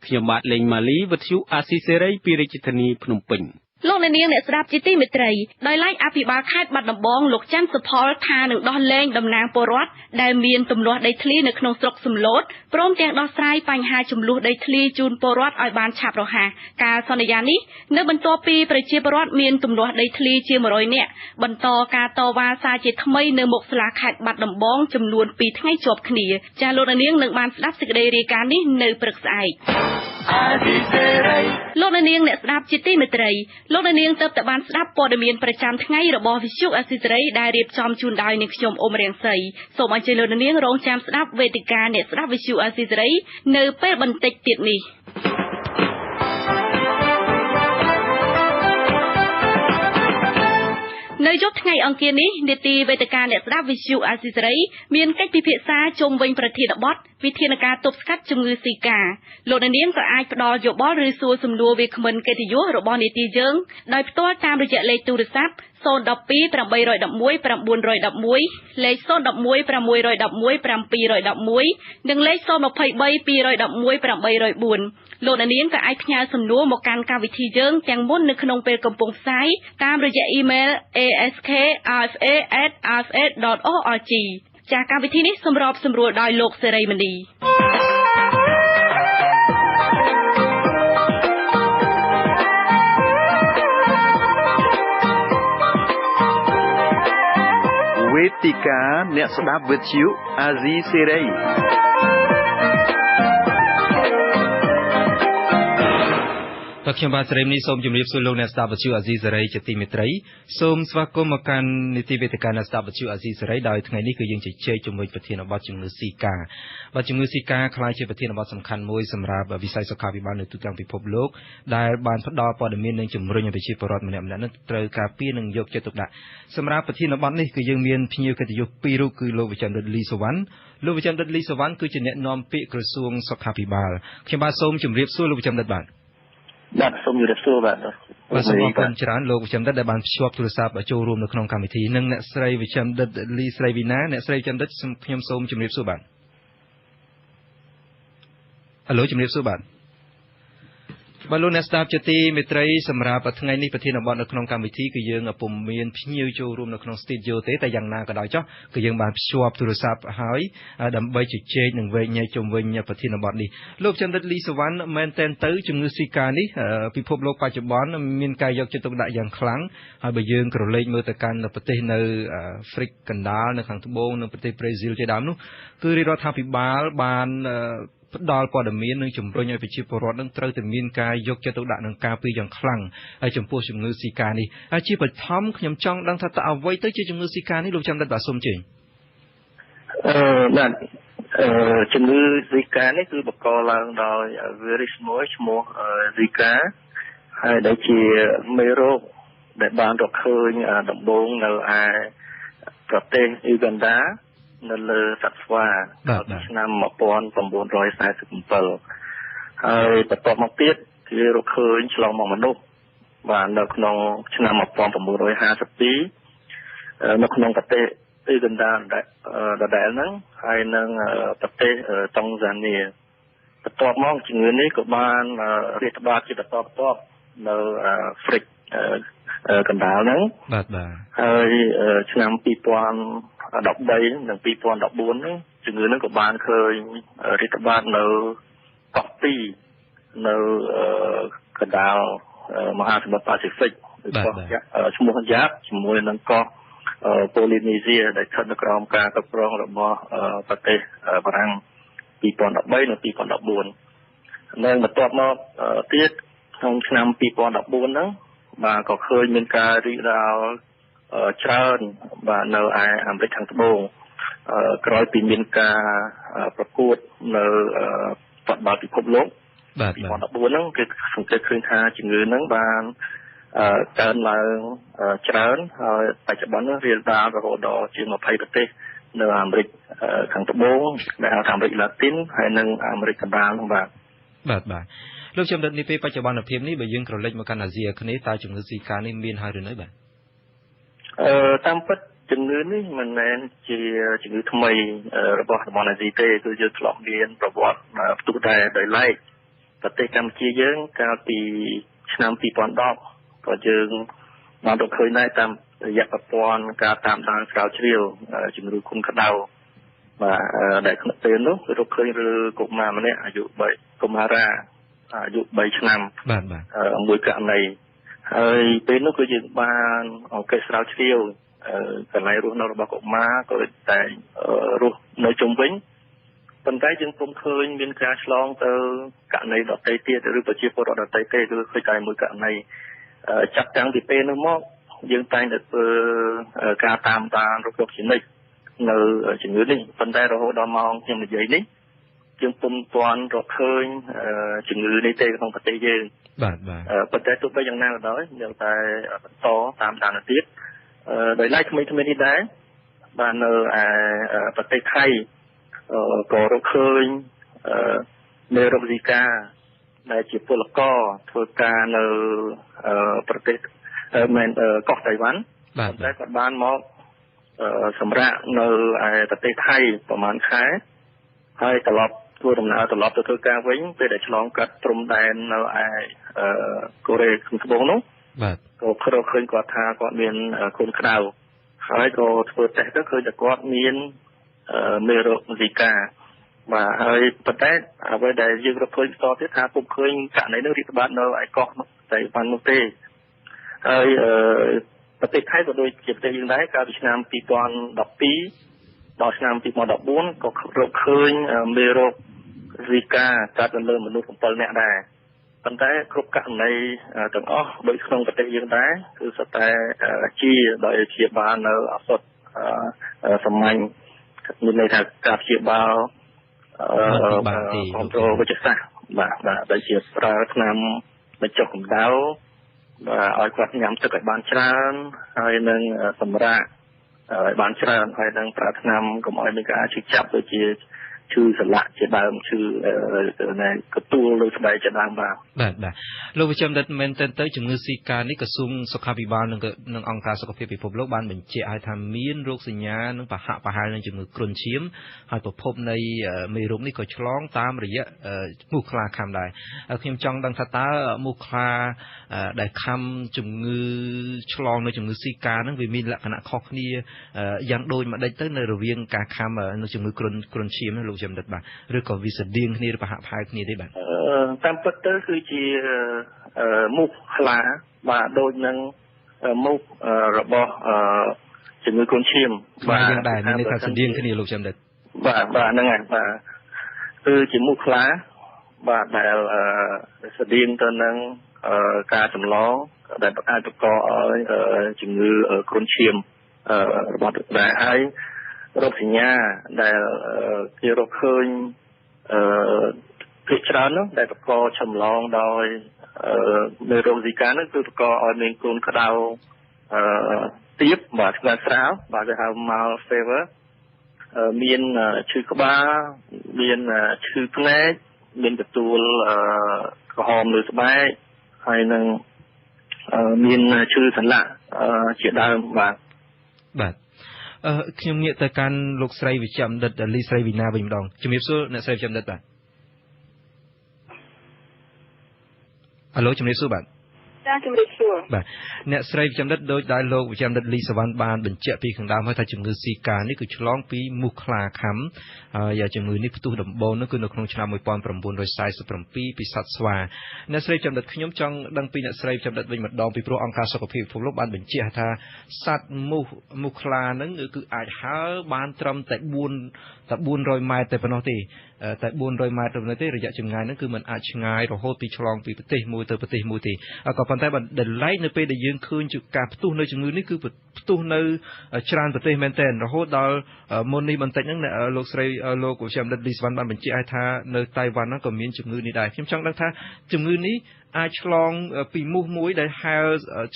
ខ្ញុំបាទលេងម៉ាលីវិទ្យុអាស៊ីសេរីពីរាជធានីភ្នំពេញលោកអ្នកនាងអ្នកស្ដាប់ជាទីមេត្រីដោយឡែកអភិបាលខេត្តបាត់ដំបងលោកច័ន្ទសុផលថានឹងដោះលែងតំណាងពលរដ្ឋដែលមានទំនាស់ដីធ្លីនៅក្នុងស្រុកសំឡូតព្រមទាំងដោះស្រាយបញ្ហាចំនួនដីធ្លីជូនពលរដ្ឋឲ្យបានឆាប់រហ័សការសន្យានេះនៅបន្ទាប់ពីប្រជាពលរដ្ឋមានទំនាស់ដីធ្លីជា100នាក់បន្តការតវ៉ាសារជាថ្មីនៅមុខសាលាខេត្តបាត់ដំបងចំនួន2ថ្ងៃជាប់គ្នាចាលោកអ្នកនាងនឹងបានស្ដាប់សេចក្តីរាយការណ៍នេះនៅព្រឹកស្អែកលោកអ្នកនាងអ្នកស្ដាប់ជាទីមេត្រីលោកអ្នកនាងទើបតែបានស្ដាប់ព័ត៌មានប្រចាំថ្ងៃរបស់វិទ្យុអាស៊ីសេរីដែលរៀបចំជូនដោយនាងខ្ញុំអ៊ុំរៀងសីសូមអញ្ជើញលោកអ្នកនាងរងចាំស្ដាប់វេទិកាអ្នកស្ដាប់វិទ្យុអាស៊ីសេរីនៅពេលបន្តិចទៀតនេះ នៅយប់ថ្ងៃអង្គារនេះនេតិវេទិកាអ្នកស្ដាប់វិទ្យុអាស៊ីសេរីមានកិច្ចពិភាក្សាជុំវិញប្រធានបទវិធានការទប់ស្កាត់ជំងឺស៊ីកាលោកនាងក៏អាចផ្ដល់យោបល់ឬសួរសំណួរវាគ្មិនកិត្តិយសរបស់នេតិយើងដោយផ្ទាល់តាមរយៈលេខទូរស័ព្ទ012 811 911 លេខ011 611 711 និងលេខ023 211 804លោកនាងក៏អាចផ្ញើសំណួរមកកាន់កម្មវិធីយើងទាំងមុននៅក្នុងពេលកំពុងផ្សាយតាមរយៈអ៊ីមែល ask@rfa.org ចាស់កម្មវិធីនេះសម្របសម្រួលដោយលោកសេរីមនីវេទិកាអ្នកស្ដាប់វិទ្យុអាស៊ីសេរីតើខ្ញុំបាទសេរីនេះសូមជម្រាបសួរលោកអ្នកស្ដាប់វិទ្យុអាស៊ីសេរីជាទីមេត្រីសូមស្វាគមន៍មកកាន់នីតិវេទិកាអ្នកស្ដាប់វិទ្យុអាស៊ីសេរីដោយថ្ងៃនេះគឺយើងជជែកជាមួយប្រធានបទជំងឺស៊ីកាបាទជំងឺស៊ីកាក្លាយជាប្រធានបទសំខាន់មួយសម្រាប់វិស័យសុខាភិបាលនៅទូទាំងពិភពលោកដែលបានផ្ដល់ព័ត៌មាននិងជំរុញឲ្យប្រជាពលរដ្ឋម្នាក់ៗនឹងត្រូវការពារនិងយកចិត្តទុកដាក់សម្រាប់ប្រធានបទនេះគឺយើងមានភ្ញៀវកិត្តិយស2រូបគឺលោកវិចិត្រដិតលីសវណ្ណលោកវិចិត្រដិតលីសវណ្ណគឺជាអ្នកនាំពាក្យក្រសួងសុខាភិបាលខ្ញុំបាទសូមជម្រាបសួរលោកវិចិត្រដិតបាទសូមជម្រាបសួរបាទសូមអរគុណច្រើនលោកវិចិត្រដិតដែលបានភ្ជាប់ទូរស័ព្ទចូលរួមនៅក្នុងកម្មវិធីនិងអ្នកស្រីវិចិត្រដិតលីស្រីវីណាអ្នកស្រីវិចិត្រដិតខ្ញុំសូមជម្រាបសួរបាទហៅជម្រាបសួរបាទបាទលោកអ្នកស្ដាប់ជាទីមេត្រីសម្រាប់ថ្ងៃនេះប្រធានបទនៅក្នុងកម្មវិធីគឺយើងពុំមានភ្ញៀវចូលរួមនៅក្នុងស្ទូឌីយោទេតែយ៉ាងណាក៏ដោយចុះគឺយើងបានភ្ជាប់ទូរស័ព្ទហើយដើម្បីជជែកនិងវែកញែកជុំវិញប្រធានបទនេះលោកចន្ទរិទ្ធលីសវណ្ណមែនតែនទៅជំងឺស៊ីកានេះពិភពលោកបច្ចុប្បន្នមានការយកចិត្តទុកដាក់យ៉ាងខ្លាំងហើយបើយើងក្រឡេកមើលទៅកាន់ប្រទេសនៅអាហ្វ្រិកកណ្ដាលនៅខាងត្បូងនិងប្រទេសប្រេស៊ីលជាដើមនោះគឺរាជរដ្ឋាភិបាលបានផ្ដល់ព័ត៌មាននិងជំរុញឲ្យប្រជាពលរដ្ឋនឹងត្រូវតែមានការយកចិត្តទុកដាក់នឹងការពារយ៉ាងខ្លាំងហើយចំពោះជំងឺស៊ីកានេះជាបឋមខ្ញុំចង់ដឹងថាតើអ្វីទៅជាជំងឺស៊ីកានេះលោកចាំដិតបាទសូមជើញបាទជំងឺស៊ីកានេះគឺបង្កឡើងដោយ virus មួយឈ្មោះ Zika ហើយដែលជាមេរោគដែលបានរកឃើញដំបូងនៅឯប្រទេសអ៊ូហ្គាន់ដានៅលើសត្វស្វាឆ្នាំ1947ហើយបន្ទាប់មកទៀតគេរកឃើញឆ្លងមកមនុស្សបាទនៅក្នុងឆ្នាំ1952នៅក្នុងប្រទេសអ៊ូហ្គាន់ដាដដែលហ្នឹងហើយនឹងប្រទេសតុងហ្សានីបន្ទាប់មកជំងឺនេះក៏បានរាតត្បាតជាបន្តបន្ទាប់នៅអាហ្វ្រិកកណ្ដាលហ្នឹងបាទហើយឆ្នាំ2013និង2014ហ្នឹងជំងឺហ្នឹងក៏បានឃើញរាតត្បាតនៅកោះ2នៅកណ្ដាលមហាសមុទ្រប៉ាស៊ីហ្វិកឈ្មោះយ៉ាប់ជាមួយនឹងកោះប៉ូលីនីស៊ីដែលស្ថិតនៅក្រោមការគ្រប់គ្រងរបស់ប្រទេសបារាំង2013និង2014និងបន្ទាប់មកទៀតក្នុងឆ្នាំ2014ហ្នឹងបាទក៏ឃើញមានការរីករាលច្រើនបាទនៅឯអាមេរិកខាងត្បូងក្រោយពីមានការប្រកួតនៅបទបាល់ពិភពលោកបាទ2014ហ្នឹងគឺសង្កេតឃើញថាជំងឺហ្នឹងបានកើនឡើងច្រើនហើយបច្ចុប្បន្ននេះរាលដាលរហូតដល់ជាង20ប្រទេសនៅអាមេរិកខាងត្បូងដែលហៅថាអាមេរិកឡាទីនហើយនិងអាមេរិកកណ្ដាលហ្នឹងបាទលោកចំដិតនេះពេលបច្ចុប្បន្នភាពនេះបើយើងក្រឡេកមកកាន់អាស៊ីអាគ្នេយ៍តើជំងឺស៊ីកានេះមានហើយឬនៅបាទតាមពិតជំងឺនេះមិនមែនជាជំងឺថ្មីរបស់តំបន់អាស៊ីទេគឺយើងធ្លាប់មានប្រវត្តិផ្ទុះតែដោយឡែកប្រទេសកម្ពុជាយើងកាលពីឆ្នាំ2010ក៏យើងបានរកឃើញដែរតាមរយៈប្រព័ន្ធការតាមដានស្រាវជ្រាវជំងឺគុំក្តៅបាទដែលក្នុងពេលនោះរកឃើញឬកុមារម្នាក់អាយុ3កុមារាអាយុ3ឆ្នាំបាទមួយករណីហើយពេលនោះគឺយើងបានអង្កេតស្រាវជ្រាវកន្លែងរស់នៅរបស់កុមារក៏តែរស់នៅជុំវិញប៉ុន្តែយើងពុំឃើញមានការឆ្លងទៅករណីដទៃទៀតឬប្រជាពលរដ្ឋដទៃទេគឺឃើញតែមួយករណីចាប់តាំងពីពេលនោះមកយើងតែងតែធ្វើការតាមដានរកជានិច្ចនៅជំងឺនេះប៉ុន្តែរហូតដល់ម៉ោងខ្ញុំនិយាយនេះយើងពុំទាន់រកឃើញជំងឺនេះទេក្នុងប្រទេសយើងបាទប៉ុន្តែទោះបីយ៉ាងណាក៏ដោយយើងតែបន្តតាមដានទៀត ដោយឡែកថ្មីនេះដែរបាននៅប្រទេសថៃក៏រកឃើញមេរោគស៊ីកាដែលជាពលករធ្វើការនៅប្រទេសកោះតៃវ៉ាន់តែគាត់បានមកសម្រាប់នៅប្រទេសថៃប្រហែលខែហើយត្រឡប់ធ្វើដំណើរត្រឡប់ទៅធ្វើការវិញពេលដែលឆ្លងកាត់ព្រំដែននៅកូរ៉េខាងត្បូងនោះបាទក៏រកឃើញគាត់ថាគាត់មានកូនក្តៅហើយក៏ធ្វើតេស្តទៅឃើញតែគាត់មានមេរោគស៊ីកាបាទហើយប៉ុន្តែអ្វីដែលយើងរកឃើញបន្តទៀតថាពុំឃើញករណីនោះរីករាលដាលនៅឯកោះតែប៉ុណ្ណោះទេហើយប្រទេសថៃក៏ដូចជាប្រទេសយើងដែរកាលពីឆ្នាំ2012ដល់ឆ្នាំ2014ក៏រកឃើញមេរោគស៊ីកាកើតនៅលើមនុស្ស7នាក់ដែរប៉ុន្តែគ្រប់ករណីទាំងអស់ដូចក្នុងប្រទេសយើងដែរគឺសុទ្ធតែជាដោយព្យាបាលនៅឱសថសាមញ្ញមានន័យថាការព្យាបាលkontrol វិទ្យាសាស្ត្របាទដែលជាប្រើថ្នាំបញ្ចុះកម្ដៅបាទឲ្យគាត់ញ៉ាំទឹកឲ្យបានច្រើនហើយនឹងសម្រាកឲ្យបានច្រើនហើយនឹងប្រើថ្នាំកុំឲ្យមានការឈឺចាប់ដូចជាឈឺសន្លាក់ជាដើមឈឺកទួលលើស្បែកជាដើមបាទលោកវិជ្ជបណ្ឌិតមែនទៅជំងឺស៊ីកានេះក្រសួងសុខាភិបាលនិងអង្គការសុខភាពពិភពលោកបានបញ្ជាក់ឲ្យថាមានរោគសញ្ញានិងប្រហាក់នឹងជំងឺគ្រុនឈាមហើយប្រភពនៃមេរោគនេះក៏ឆ្លងតាមរយៈមូសខ្លាខាំដែរខ្ញុំចង់ដឹងថាតើមូសខ្លាដែលខាំជំងឺឆ្លងនៅជំងឺស៊ីកានឹងវាមានលក្ខណៈខុសគ្នាយ៉ាងដូចម្ដេចទៅនៅរវាងការខាំនៅជំងឺគ្រុនឈាមលោកជំនិតបាទឬក៏វាស្តៀងគ្នាឬប្រហាក់ប្រហែលគ្នាទេបាទតាមពិតទៅគឺជាមូសខ្លាបាទដូចនឹងមូសរបស់ជំងឺគ្រុនឈាមបាទយ៉ាងដែរមានន័យថាស្តៀងគ្នាលោកជំនិតបាទហ្នឹងហើយបាទគឺជាមូសខ្លាបាទដែលស្តៀងទៅនឹងការចម្លងដែលអាចបង្កឲ្យជំងឺគ្រុនឈាមរបស់ដែរហើយរោគសញ្ញាដែលគេរកឃើញភាគច្រើននោះដែលបង្កចម្លងដោយមេរោគស៊ីកានោះគឺបង្កឲ្យមានកូនក្តៅទាបបាទស្ងាត់ស្រាលបាទគេហៅ mild fever មានឈឺក្បាលមានឈឺភ្នែកមានកទួលក្រហមលើស្បែកហើយនឹងមានឈឺសន្លាក់ជាដើមបាទខ្ញុំងាកទៅកាន់លោកស្រីវិជ្ជបណ្ឌិតលីស្រីវីណាវិញម្ដងជំរាបសួរអ្នកស្រីវិជ្ជបណ្ឌិតបាទអាឡូជំរាបសួរបាទចាជំរាបសួរបាទអ្នកស្រីវិជ្ជបណ្ឌិតដូចដែលលោកវិជ្ជបណ្ឌិតលីសវណ្ណបានបញ្ជាក់ពីខាងដើមហើយថាជំងឺស៊ីកានេះគឺឆ្លងពីមូសខ្លាខាំហើយជំងឺនេះផ្ទុះដំបូងនោះគឺនៅក្នុងឆ្នាំ1947ពីសត្វស្វាអ្នកស្រីវិជ្ជបណ្ឌិតខ្ញុំចង់ដឹងពីអ្នកស្រីវិជ្ជបណ្ឌិតវិញម្ដងពីព្រោះអង្គការសុខភាពពិភពលោកបានបញ្ជាក់ថាសត្វមូសខ្លាហ្នឹងគឺអាចហើរបានត្រឹមតែ400ម៉ែត្រតែប៉ុណ្ណោះទេតែ400ម៉ែត្រទៅទេរយៈចម្ងាយហ្នឹងគឺมันអាចឆ្ងាយរហូតពីឆ្លងពីប្រទេសមួយទៅប្រទេសមួយទេក៏ប៉ុន្តែដែលឡែកនៅពេលដែលយើងឃើញការផ្ទុះនៅជំងឺនេះគឺផ្ទុះនៅច្រើនប្រទេសមែនទែនរហូតដល់មុននេះបន្តិចហ្នឹងលោកស្រីលោកវិជ្ជបណ្ឌិតលីសវណ្ណបានបញ្ជាក់ឲ្យថានៅតៃវ៉ាន់ហ្នឹងក៏មានជំងឺនេះដែរខ្ញុំចង់ដឹងថាជំងឺនេះអាចឆ្លងពីមូសមួយដែលហែល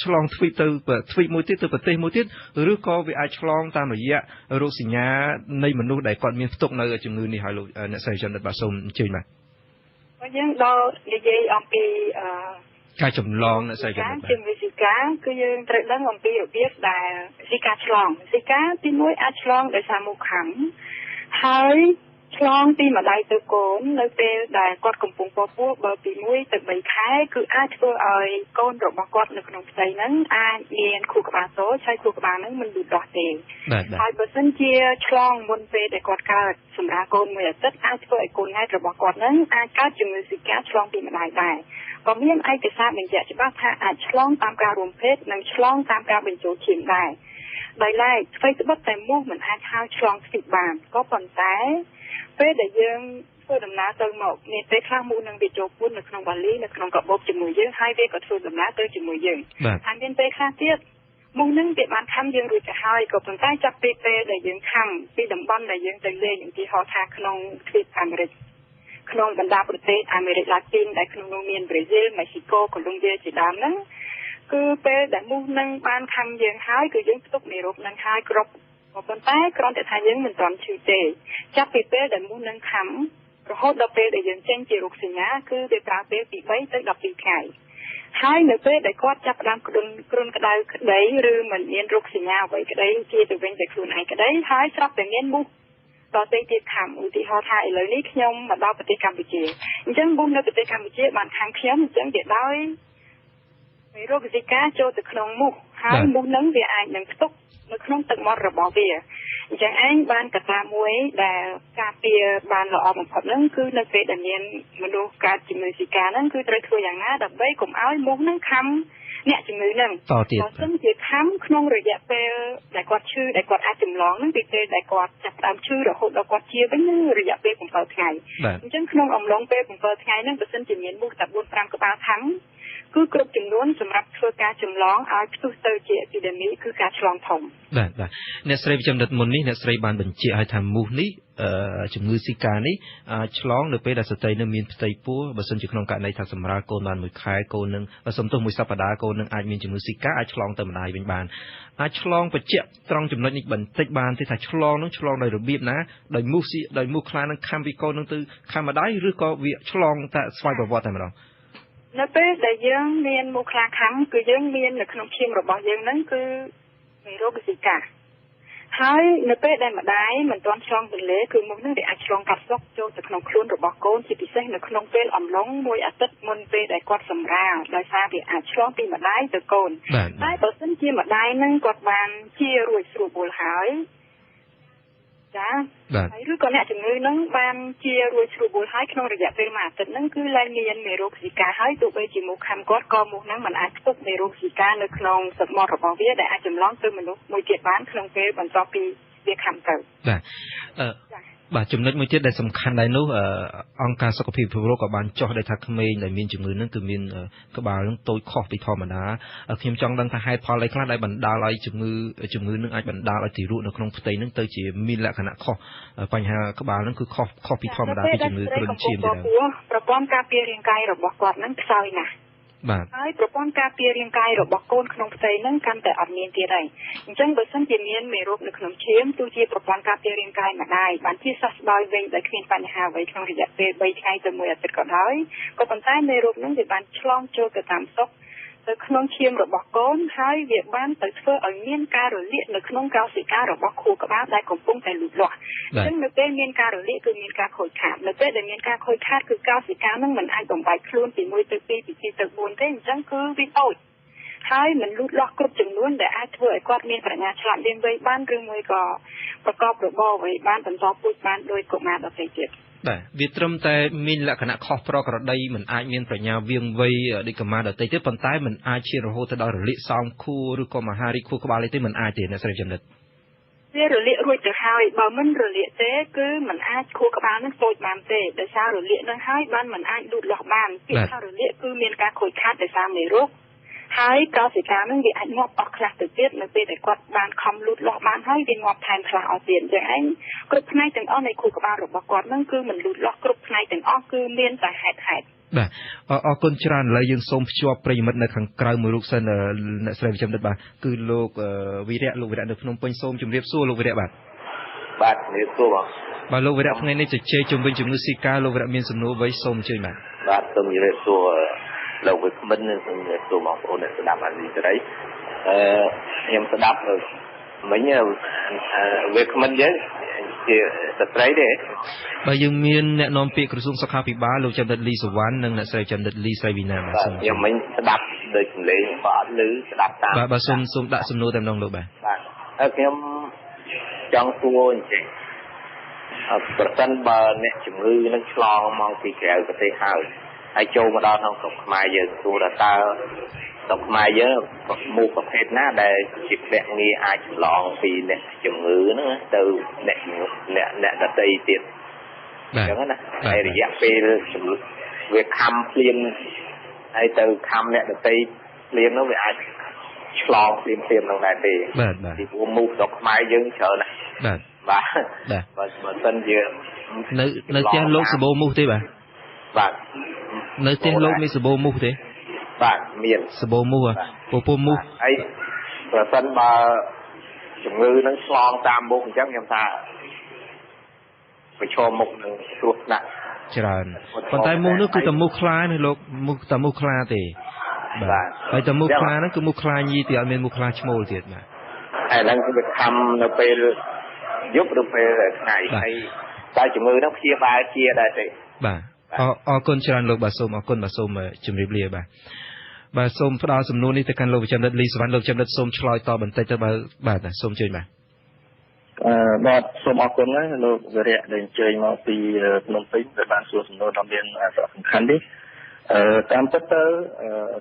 ឆ្លងទ្វីបទៅទ្វីបមួយទៀតទៅប្រទេសមួយទៀតឬក៏វាអាចឆ្លងតាមរយៈរោគសញ្ញានៃមនុស្សដែលគាត់មានផ្ទុកនៅជំងឺនេះហើយលោកអ្នកស្រីចំណិតបាទសូមអញ្ជើញបាទយើងដល់និយាយអំពីការចម្លងអ្នកស្រីចំណិតបាទជំងឺស៊ីកាគឺយើងត្រូវដឹងអំពីរបៀបដែលស៊ីកាឆ្លងស៊ីកាទីមួយអាចឆ្លងដោយសារមូសខាំហើយឆ្លងពីម្ដាយទៅកូននៅពេលដែលគាត់កំពុងពពោះបើពី1ទៅ3ខែគឺអាចធ្វើឲ្យកូនរបស់គាត់នៅក្នុងផ្ទៃហ្នឹងអាចមានខួរក្បាលតូចហើយខួរក្បាលហ្នឹងមិនលូតលាស់ទេហើយបើសិនជាឆ្លងមុនពេលដែលគាត់កើតសម្រាប់កូនមួយអាទិត្យអាចធ្វើឲ្យកូនង៉ែតរបស់គាត់ហ្នឹងអាចកើតជំងឺស៊ីកាឆ្លងពីម្ដាយដែរក៏មានឯកសារបញ្ជាក់ច្បាស់ថាអាចឆ្លងតាមការរួមភេទនិងឆ្លងតាមការបញ្ចូលឈាមដែរដោយឡែកអ្វីត្បិតតែមូសមិនអាចហៅឆ្លងទ្វីបបានក៏ប៉ុន្តែពេលដែលយើងធ្វើដំណើរទៅមកមានពេលខ្លះមូសនឹងវាចូលពួននៅក្នុងវ៉ាលីនៅក្នុងកាបូបជាមួយយើងហើយវាក៏ធ្វើដំណើរទៅជាមួយយើងហើយមានពេលខ្លះទៀតមូសនឹងវាបានខំយើងរួចទៅហើយក៏ប៉ុន្តែចាប់ពីពេលដែលយើងខំពីតំបន់ដែលយើងទៅលេងឧទាហរណ៍ថាក្នុងទ្វីបអាមេរិកក្នុងបណ្ដាប្រទេសអាមេរិកឡាទីនដែលក្នុងនោះមានប្រេស៊ីល មេស៊ីកូ កូឡុំបៀជាដើមហ្នឹង គឺពេលដែលមូសនឹងបានខំយើងហើយគឺយើងផ្ទុកមេរោគនឹងហើយគ្រប់ប៉ុន្តែគ្រាន់តែថាយើងមិនទាន់ឈឺទេចាប់ពីពេលដែលមូសនឹងខំរហូតដល់ពេលដែលយើងចេញជារោគសញ្ញាគឺវាប្រើពេលពី3ទៅ12ថ្ងៃហើយនៅពេលដែលគាត់ចាប់ផ្ដើមគ្រុនក្តៅក្តីឬមិនមានរោគសញ្ញាអ្វីក្តីជាទៅវិញតែខ្លួនឯងក្តីហើយស្រាប់តែមានមូសដទៃទៀតខំឧទាហរណ៍ថាឥឡូវនេះខ្ញុំមកដល់ប្រទេសកម្ពុជាអញ្ចឹងមូសនៅប្រទេសកម្ពុជាបានខាងខ្ញុំអញ្ចឹងវាដោយមេរោគស៊ីកាចូលទៅក្នុងមូសហើយមូសនឹងវាអាចនឹងផ្ទុកនៅក្នុងទឹកមាត់របស់វាអញ្ចឹងឯងបានកត្តាមួយដែលការពារបានល្អបំផុតហ្នឹងគឺនៅពេលដែលមានមនុស្សកើតជំងឺស៊ីកាហ្នឹងគឺត្រូវធ្វើយ៉ាងណាដើម្បីកុំឲ្យមូសហ្នឹងខំអ្នកជំងឺហ្នឹងបើមិនជាខំក្នុងរយៈពេលដែលគាត់ឈឺដែលគាត់អាចចម្លងហ្នឹងពីពេលដែលគាត់ចាប់ផ្ដើមឈឺរហូតដល់គាត់ជាវិញរយៈពេល7ថ្ងៃអញ្ចឹងក្នុងអំឡុងពេល7ថ្ងៃហ្នឹងបើសិនជាមានមូសតែ 4-5 ក្បាលខំគឺគ្រប់ចំនួនសម្រាប់ធ្វើការចម្លងឲ្យផ្ទុះទៅជាអេពីដេមីគឺការឆ្លងធំបាទអ្នកស្រីវិជ្ជបណ្ឌិតមុននេះអ្នកស្រីបានបញ្ជាក់ឲ្យថាមូសនេះជំងឺស៊ីកានេះឆ្លងនៅពេលដែលស្ត្រីនៅមានផ្ទៃពោះបើសិនជាក្នុងករណីថាសម្រាលកូនបាន1ខែកូននឹងសំទោស1សប្តាហ៍កូននឹងអាចមានជំងឺស៊ីកាអាចឆ្លងទៅម្ដាយវិញបានអាចឆ្លងបញ្ជាក់ត្រង់ចំណុចនេះបន្តិចបានទេថាឆ្លងនឹងឆ្លងដោយរបៀបណាដោយមូសខ្លានឹងខំពីកូននឹងទៅខាងម្ដាយឬក៏វាឆ្លងតែស្វ័យប្រវត្តិតែម្ដងនៅពេលដែលយើងមានមូសខ្លាខំគឺយើងមាននៅក្នុងឈាមរបស់យើងហ្នឹងគឺមេរោគស៊ីកាហើយនៅពេលដែលម្ដាយមិនទាន់ឆ្លងទន្លេគឺមូសហ្នឹងវាអាចឆ្លងកាត់ស្រុកចូលទៅក្នុងខ្លួនរបស់កូនជាពិសេសនៅក្នុងពេលអំឡុងមួយអាទិត្យមុនពេលដែលគាត់សម្រាលដោយសារវាអាចឆ្លងពីម្ដាយទៅកូនតែបើសិនជាម្ដាយហ្នឹងគាត់បានជារួចស្រួលបុលហើយចាហើយឬក៏អ្នកជំងឺហ្នឹងបានជារួចស្រួលបុលហើយក្នុងរយៈពេលមួយអាទិត្យហ្នឹងគឺឡើងមានមេរោគស៊ីកាហើយទោះបីជាមូសខាំគាត់ក៏មូសហ្នឹងមិនអាចផ្ទុកមេរោគស៊ីកានៅក្នុងសត្វមាត់របស់វាដែលអាចចម្លងទៅមនុស្សមួយទៀតបានក្នុងពេលបន្ទាប់ពីវាខាំទៅបាទចំណុចមួយទៀតដែលសំខាន់ដែរនោះអង្គការសុខភាពពិភពលោកក៏បានចុះដែរថាក្មេងដែលមានជំងឺហ្នឹងគឺមានក្បាលហ្នឹងតូចខុសពីធម្មតាខ្ញុំចង់ដឹងថាហេតុផលអីខ្លះដែលបណ្ដាលឲ្យជំងឺហ្នឹងអាចបណ្ដាលឲ្យទារកនៅក្នុងផ្ទៃហ្នឹងទៅជាមានលក្ខណៈខុសបញ្ហាក្បាលហ្នឹងគឺខុសពីធម្មតាពីជំងឺគ្រុនឈាមទៅប្រព័ន្ធការពាររាងកាយរបស់គាត់ហ្នឹងខ្សោយណាស់ហើយប្រព័ន្ធការពាររាងកាយរបស់កូនក្នុងផ្ទៃហ្នឹងកាន់តែអត់មានទៀតហើយអញ្ចឹងបើសិនជាមានមេរោគនៅក្នុងឈាមទោះជាប្រព័ន្ធការពាររាងកាយម្ដាយបានជាសះស្បើយវិញដោយគ្មានបញ្ហាអ្វីក្នុងរយៈពេល3ថ្ងៃទៅ1អាទិត្យក៏ដោយក៏ប៉ុន្តែមេរោគហ្នឹងវាបានឆ្លងចូលទៅតាមសុខទៅក្នុងឈាមរបស់កូនហើយវាបានទៅធ្វើឲ្យមានការរលាកនៅក្នុងកោសិការបស់ខួរក្បាលដែលកំពុងតែលូតលាស់អញ្ចឹងនៅពេលមានការរលាកគឺមានការខូចខាតនៅពេលដែលមានការខូចខាតគឺកោសិកាហ្នឹងមិនអាចបំបែកខ្លួនពី1ទៅ2ពី2ទៅ4ទេអញ្ចឹងគឺវាតូចហើយមិនលូតលាស់គ្រប់ចំនួនដែលអាចធ្វើឲ្យគាត់មានប្រាជ្ញាឆ្លាតវៃវៃបានឬមួយក៏ប្រកបរបរអ្វីបានបន្តពូជបានដោយកុមារដទៃទៀតបាទវាត្រឹមតែមានលក្ខណៈខុសប្រក្រតីមិនអាចមានប្រាជ្ញាវាងវៃដូចកុមារដទៃទៀតប៉ុន្តែមិនអាចឈានរហូតទៅដល់រលាកសោមខួរឬក៏មហារីកខួរក្បាលទេមិនអាចទេអ្នកស្រីចំណិតវារលាករួចទៅហើយបើមិនរលាកទេគឺមិនអាចខួរក្បាលនឹងតូចបានទេដោយសាររលាកនឹងហើយបានមិនអាចលូតលាស់បានពីថារលាកគឺមានការខូចខាតដោយសារមេរោគហើយកោសិកានឹងវាអាចងាប់អស់ខ្លះទៅទៀតនៅពេលដែលគាត់បានខំលូតលាស់បានហើយវាងាប់ថែមខ្លះអស់ទៀតអញ្ចឹងឯងគ្រប់ផ្នែកទាំងអស់នៃខួរក្បាលរបស់គាត់នឹងគឺមិនលូតលាស់គ្រប់ផ្នែកទាំងអស់គឺមានតែហេតុបាទអរគុណច្រើនឥឡូវយើងសូមភ្ជាប់ប្រិយមិត្តនៅខាងក្រៅមួយរូបសិនអ្នកស្រីវិជ្ជបណ្ឌិតបាទគឺលោកវីរៈនៅភ្នំពេញសូមជម្រាបសួរលោកវីរៈបាទជំរាបសួរបាទលោកវីរៈថ្ងៃនេះជជែកជុំវិញជំងឺស៊ីកាលោកវីរៈមានសំណួរអ្វីសូមអញ្ជើញបាទសូមជម្រាបសួរលោកវិក្កាមិននិងសូមជម្រាបសួរបងប្អូនអ្នកស្ដាប់អាស៊ីសេរីខ្ញុំស្ដាប់មិញវិក្កាមិនយើងជាស្ត្រីទេបាទយើងមានអ្នកនាំពាក្យក្រសួងសុខាភិបាលលោកចន្ទិតលីសវណ្ណនិងអ្នកស្រីចន្ទិតលីស្រីវីណាបាទខ្ញុំមិញស្ដាប់ដោយសំឡេងក៏អត់ឮស្ដាប់តាមបាទសូមដាក់សំណួរតែម្ដងលោកបាទខ្ញុំចង់សួរអញ្ចឹងប្រសិនបើអ្នកជំងឺនឹងឆ្លងមកពីក្រៅប្រទេសហើយចូលមកដល់ក្នុងស្រុកខ្មែរយើងសួរថាតើស្រុកខ្មែរយើងមូសប្រភេទណាដែលជាភ្នាក់ងារអាចឆ្លងពីអ្នកជំងឺហ្នឹងទៅអ្នកដទៃទៀតអញ្ចឹងណាហើយរយៈពេលវាខំភ្លៀងហើយទៅខំអ្នកដទៃភ្លៀងនោះវាអាចឆ្លងភ្លៀងហ្នឹងដែរទេពីព្រោះមូសស្រុកខ្មែរយើងច្រើនណាស់បាទបើមិនជានៅផ្ទះលោកសបោមូសទេបាទបាទនៅផ្ទះលោកមានសបោមូសទេ បាទមានសបូមូពពុះមូហើយប្រសិនបើជំងឺនឹងឆ្លងតាមមុខអញ្ចឹងខ្ញុំថាប្រឈមមុខនឹងគ្រោះថ្នាក់ច្រើនប៉ុន្តែមូសនោះគឺតែមូសខ្លាទេលោកមូសតែមូសខ្លាទេបាទហើយតែមូសខ្លាហ្នឹងគឺមូសខ្លាញីទៀតអត់មានមូសខ្លាឈ្មោលទៀតបាទហើយហ្នឹងគឺវាខំនៅពេលយប់ឬពេលថ្ងៃហើយតែជំងឺហ្នឹងព្យាបាលជាដែរទេបាទអរគុណច្រើនលោកបាទសូមអរគុណបាទសូមជម្រាបលាបាទសូមផ្ដល់សំណួរនេះទៅកាន់លោកវិជ្ជបណ្ឌិតលីសវណ្ណលោកវិជ្ជបណ្ឌិតសូមឆ្លើយតបបន្តិចទៅបាទសូមអញ្ជើញបាទបាទសូមអរគុណណាលោកវិរៈដែលអញ្ជើញមកពីភ្នំពេញដែលបានសួរសំណួរដ៏មានសារៈសំខាន់នេះតាមពិតទៅ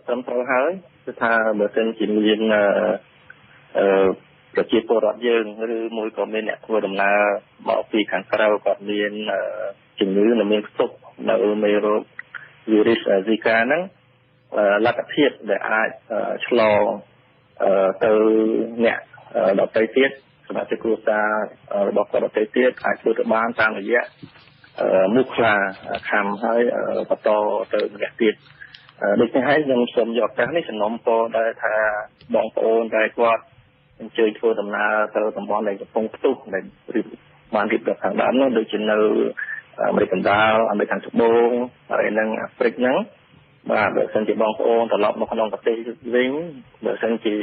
ត្រឹមត្រូវហើយគឺថាបើសិនជាមានប្រជាពលរដ្ឋយើងឬមួយក៏មានអ្នកធ្វើដំណើរមកពីខាងក្រៅគាត់មានជំងឺនិងមានផ្ទុកនៅមេរោគ virus Zika ហ្នឹងលទ្ធភាពដែលអាចឆ្លងទៅអ្នកដទៃទៀតសមាជិកគ្រួសាររបស់គាត់ដទៃទៀតអាចធ្វើទៅបានតាមរយៈមូសខ្លាខំហើយបន្តទៅម្នាក់ទៀតដូច្នេះហើយខ្ញុំសូមយកឱកាសនេះសំណូមពរដែរថាបងប្អូនដែលគាត់អញ្ជើញធ្វើដំណើរទៅតំបន់ដែលកំពុងផ្ទុះដែលបានរៀបរាប់ខាងដើមនោះដូចជានៅអាមេរិកកណ្ដាលអាមេរិកខាងត្បូងហើយនិងអាហ្វ្រិកហ្នឹងបាទបើសិនជាបងប្អូនត្រឡប់មកក្នុងប្រទេសវិញបើសិនជា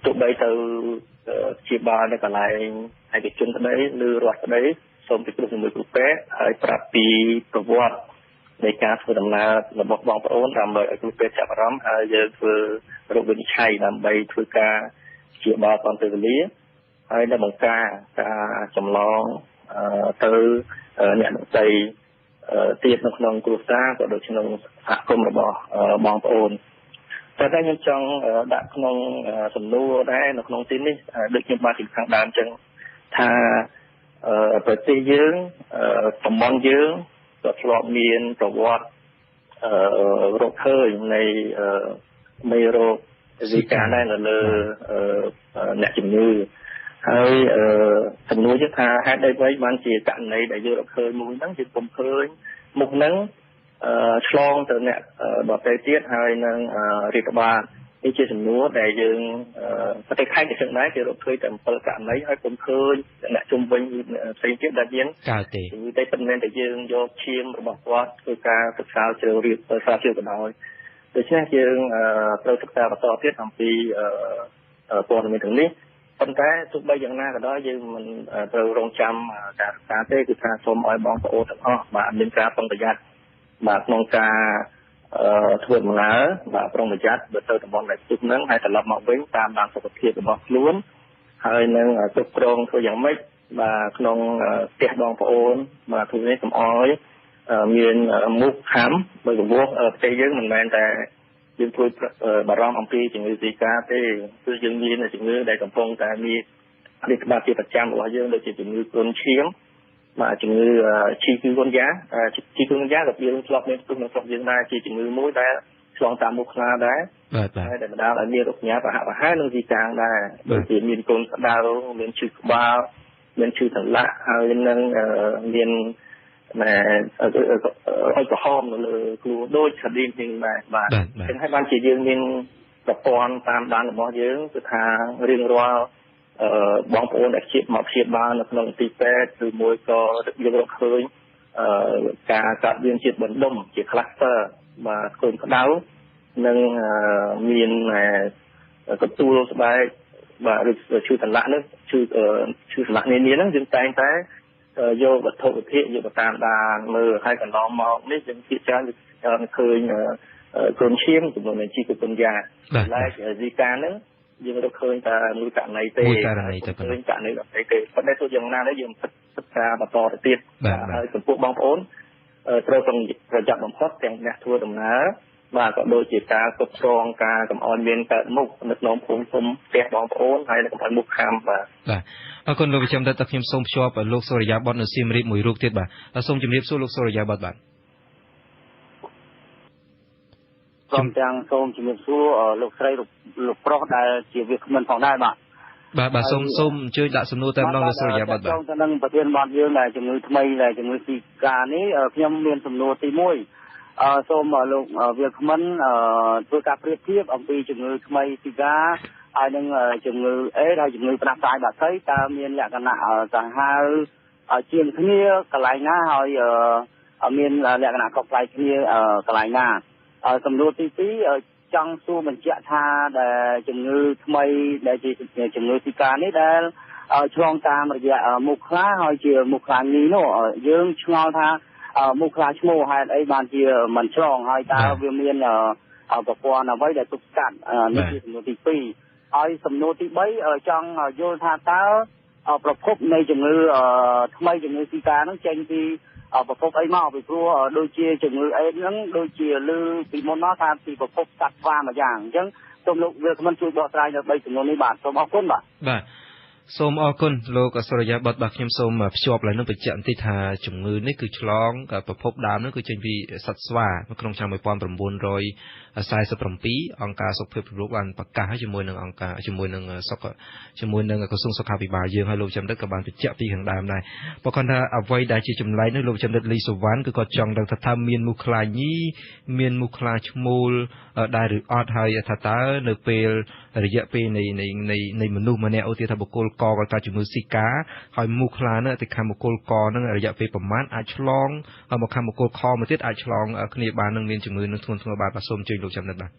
ទោះបីទៅជាបាលនៅកន្លែងឯកជនក្តីឬរដ្ឋក្តីសូមពិគ្រោះជាមួយគ្រូពេទ្យហើយប្រាប់ពីប្រវត្តិនៃការធ្វើដំណើររបស់បងប្អូនដើម្បីឲ្យគ្រូពេទ្យចាប់អារម្មណ៍ហើយយើងធ្វើរោគវិនិច្ឆ័យដើម្បីធ្វើការព្យាបាលតាមពេលវេលាហើយនៅបង្ការការចម្លងទៅអ្នកដទៃទៀតនៅក្នុងគ្រួសារក៏ដូចក្នុងសហគមន៍របស់បងប្អូនតែខ្ញុំចង់ដាក់ក្នុងសំណួរដែរនៅក្នុងទីនេះដូចខ្ញុំបានជម្រាបខាងដើមចឹងថាប្រទេសយើងតំបន់យើងក៏ធ្លាប់មានប្រវត្តិរកឃើញនៃមេរោគ Zika ដែរនៅលើអ្នកជំងឺហើយសំណួរគឺថាហេតុអីវិញបានជាករណីដែលយើងរកឃើញមួយហ្នឹងយើងពុំឃើញមុខហ្នឹងឆ្លងទៅអ្នកដទៃទៀតហើយនឹងរាតត្បាតនេះជាសំណួរដែលយើងប្រទេសខេត្តកសិណែគេរកឃើញតែ7ករណីហើយពុំឃើញអ្នកជុំវិញផ្សេងទៀតដែលមានកើតទេតែប៉ុន្មានតែយើងយកឈាមរបស់គាត់ធ្វើការសិក្សាជ្រាវជ្រាបស្រាវជ្រាវក៏ដោយដូច្នេះយើងត្រូវសិក្សាបន្តទៀតអំពីព័ត៌មានទាំងនេះប៉ុន្តែទោះបីយ៉ាងណាក៏ដោយយើងមិនត្រូវរងចាំការសិក្សាទេគឺថាសូមឲ្យបងប្អូនទាំងអស់បាទមានការប្រុងប្រយ័ត្នបាទក្នុងការធ្វើដំណើរបាទប្រុងប្រយ័ត្នបើទៅតំបន់ដែលទុកហ្នឹងហើយត្រឡប់មកវិញតាមបានសុខភាពរបស់ខ្លួនហើយនឹងគ្រប់គ្រងធ្វើយ៉ាងម៉េចបាទក្នុងផ្ទះបងប្អូនបាទធ្វើនេះកុំអោយមានមុខខំbởi vìផ្ទៃយើងមិនមែនតែយើងធ្វើបារម្ភអំពីជំងឺ Zika ទេគឺយើងមានជំងឺដែលកំពុងតែមានរាតត្បាតជាប្រចាំរបស់យើងដូចជាជំងឺគ្រុនឈាមបាទជំងឺឈីគូគុនយ៉ាឈីគូគុនយ៉ាក៏យើងធ្លាប់មានទុកនៅស្រុកយើងដែរជាជំងឺមួយដែលឆ្លងតាមមូសខ្លាដែរហើយដែលបណ្ដាលឲ្យមានរោគញ៉ាប្រហាក់ប្រហែលនឹង Zika ដែរដូចជាមានកូនក្តៅមានឈឺក្បាលមានឈឺសន្លាក់ហើយនឹងមានឲ្យក្រហមនៅលើខ្លួនដូចឆាឌីនជាងដែរបាទចឹងហើយបានជាយើងមានប្រព័ន្ធតាមដានរបស់យើងគឺថារៀងរាល់បងប្អូនដែលមកព្យាបាលនៅក្នុងទីពេទ្យឬមួយក៏យើងរកឃើញការកាត់មានជាតិបណ្ដុំជា cluster បាទកូនក្តៅនិងមានកន្ទួលស្បែកបាទឬឈឺសន្លាក់នោះឈឺសន្លាក់នានាហ្នឹងយើងតែងតែយកវត្ថុវិភាគយកទៅតាមដានមើលហើយកន្លងមកនេះយើងភាគច្រើនឃើញគ្រុនឈាមចំនួនជីគុនយ៉ាតែZikaហ្នឹងយើងរកឃើញតែមួយករណីទេឃើញករណីដទៃទេប៉ុន្តែទោះយ៉ាងណាដែរយើងសិក្សាបន្តទៅទៀតហើយចំពោះបងប្អូនត្រូវប្រយ័ត្នបំផុតទាំងអ្នកធ្វើដំណើរបាទក៏ដូចជាការគ្រប់គ្រងការកុំឲ្យមានកើតមុខនៅក្នុងភូមិផ្ទះបងប្អូនហើយកុំឲ្យមុខខាំបាទអរគុណលោកវិជ្ជបណ្ឌិតតែខ្ញុំសូមភ្ជាប់លោកសូរិយាបតនៅសៀមរាបមួយរូបទៀតបាទសូមជម្រាបសួរលោកសូរិយាបតបាទសូមទាំងសូមជម្រាបសួរលោកស្រីលោកប្រុសដែលជាវាគ្មិនផងដែរបាទសូមអញ្ជើញដាក់សំណួរតែម្ដងលោកសូរិយាបតបាទចូលទៅនឹងប្រធានបទយើងដែលជំងឺថ្មីដែលជំងឺZikaនេះខ្ញុំមានសំណួរទី1 សូមលោកវាគ្មិនធ្វើការប្រៀបធៀបអំពីជំងឺថ្មីស៊ីកាហើយនឹងជំងឺអេដហើយជំងឺផ្ដាសាយបាក់សីតើមានលក្ខណៈសាហាវជាងគ្នាកន្លែងណាហើយមានលក្ខណៈខុសប្លែកគ្នាកន្លែងណាសំណួរទី2ចង់សួរបញ្ជាក់ថាដែលជំងឺថ្មីដែលជាជំងឺស៊ីកានេះដែលឆ្លងតាមរយៈមូសខ្លាហើយជាមូសខ្លាញីនោះយើងឆ្ងល់ថាមូសខ្លាឈ្មោះហេតុអីបានជាមិនឆ្លងហើយតើវាមានប្រព័ន្ធអ្វីដែលទប់ស្កាត់នេះជាសំណួរទី2ហើយសំណួរទី3ចង់យល់ថាតើប្រភពនៃជំងឺថ្មីជំងឺស៊ីកាហ្នឹងចេញពីប្រភពអីមកពីព្រោះដូចជាជំងឺអេដហ្នឹងដូចជាឮពីមុនមកថាពីប្រភពសត្វស្វាមួយយ៉ាងអញ្ចឹងសូមលោកវាគ្មិនជួយបកស្រាយនៅ3ចំនួននេះបាទសូមអរគុណបាទសូមអរគុណលោកសុរិយាបតបាទខ្ញុំសូមភ្ជាប់ឡើងនឹងបញ្ជាក់បន្តិចថាជំងឺនេះគឺឆ្លងប្រភពដើមនោះគឺចេញពីសត្វស្វាក្នុងឆ្នាំ1947អង្គការសុខភាពពិភពលោកបានប្រកាសជាមួយនឹងអង្គការជាមួយនឹងក្រសួងសុខាភិបាលយើងហើយលោកចំរិតក៏បានបញ្ជាក់ពីខាងដើមដែរបើគាត់ថាអ្វីដែលជាចម្លែកនោះលោកចំរិតលីសុវណ្ណគឺគាត់ចង់ដឹងថាមានមូសខ្លាញីមានមូសខ្លាឈ្មោលដែរឬអត់ហើយថាតើនៅពេលរយៈពេលនៃមនុស្សម្នាក់ឧទាហរណ៍ថាបុគ្គលកគាត់ជំងឺស៊ីកាហើយមូសខ្លានោះទៅខាងបុគ្គលកនឹងរយៈពេលប្រមាណអាចឆ្លងហើយមកខាងបុគ្គលខមកទៀតអាចឆ្លងគ្នាបាននឹងមានជំងឺនឹងធ្ងន់ធ្ងរបាទសូមជួយលោកចំរិតបាទ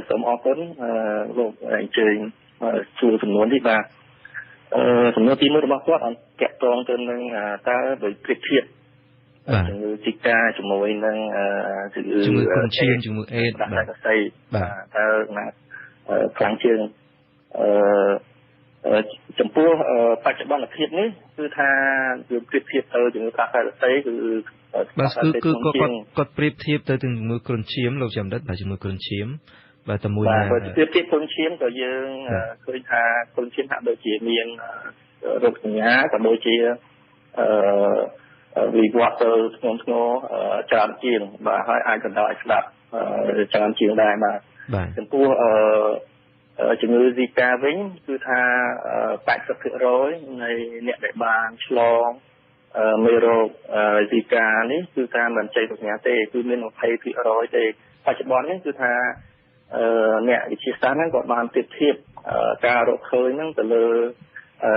សូមអរគុណលោកអញ្ជើញជួលចំនួននេះបាទចំនួនទី1របស់គាត់តាក់ទងទៅនឹងតើដោយប្រៀបធៀបជំងឺស៊ីកាជាមួយនឹងជំងឺគ្រុនឈាមជំងឺអេដបាទតើណាខ្លាំងជាងចំពោះបច្ចុប្បន្នភាពនេះគឺថាគឺប្រៀបធៀបទៅជំងឺផ្ដាសាយសីគឺបាទគឺគាត់ប្រៀបធៀបទៅជំងឺគ្រុនឈាមលោកចំរិតបាទជំងឺគ្រុនឈាមបាទតែមួយណាប្រៀបធៀបគ្រុនឈាមក៏យើងឃើញថាគ្រុនឈាមហាក់ដូចជាមានរោគសញ្ញាក៏ដូចជាវិវត្តទៅធ្ងន់ធ្ងរច្រើនជាងបាទហើយអាចបណ្ដាលឲ្យស្លាប់ច្រើនជាងដែរបាទចំពោះជំងឺស៊ីកាវិញគឺថា 80% នៃអ្នកដែលបានឆ្លងមេរោគស៊ីកានេះគឺថាមិនចេញទៅញ៉ាទេគឺមាន 20% ទេបច្ចុប្បន្ននេះគឺថាអ្នកវិទ្យាសាស្ត្រហ្នឹងក៏បានប្រៀបធៀបការរកឃើញហ្នឹងទៅលើ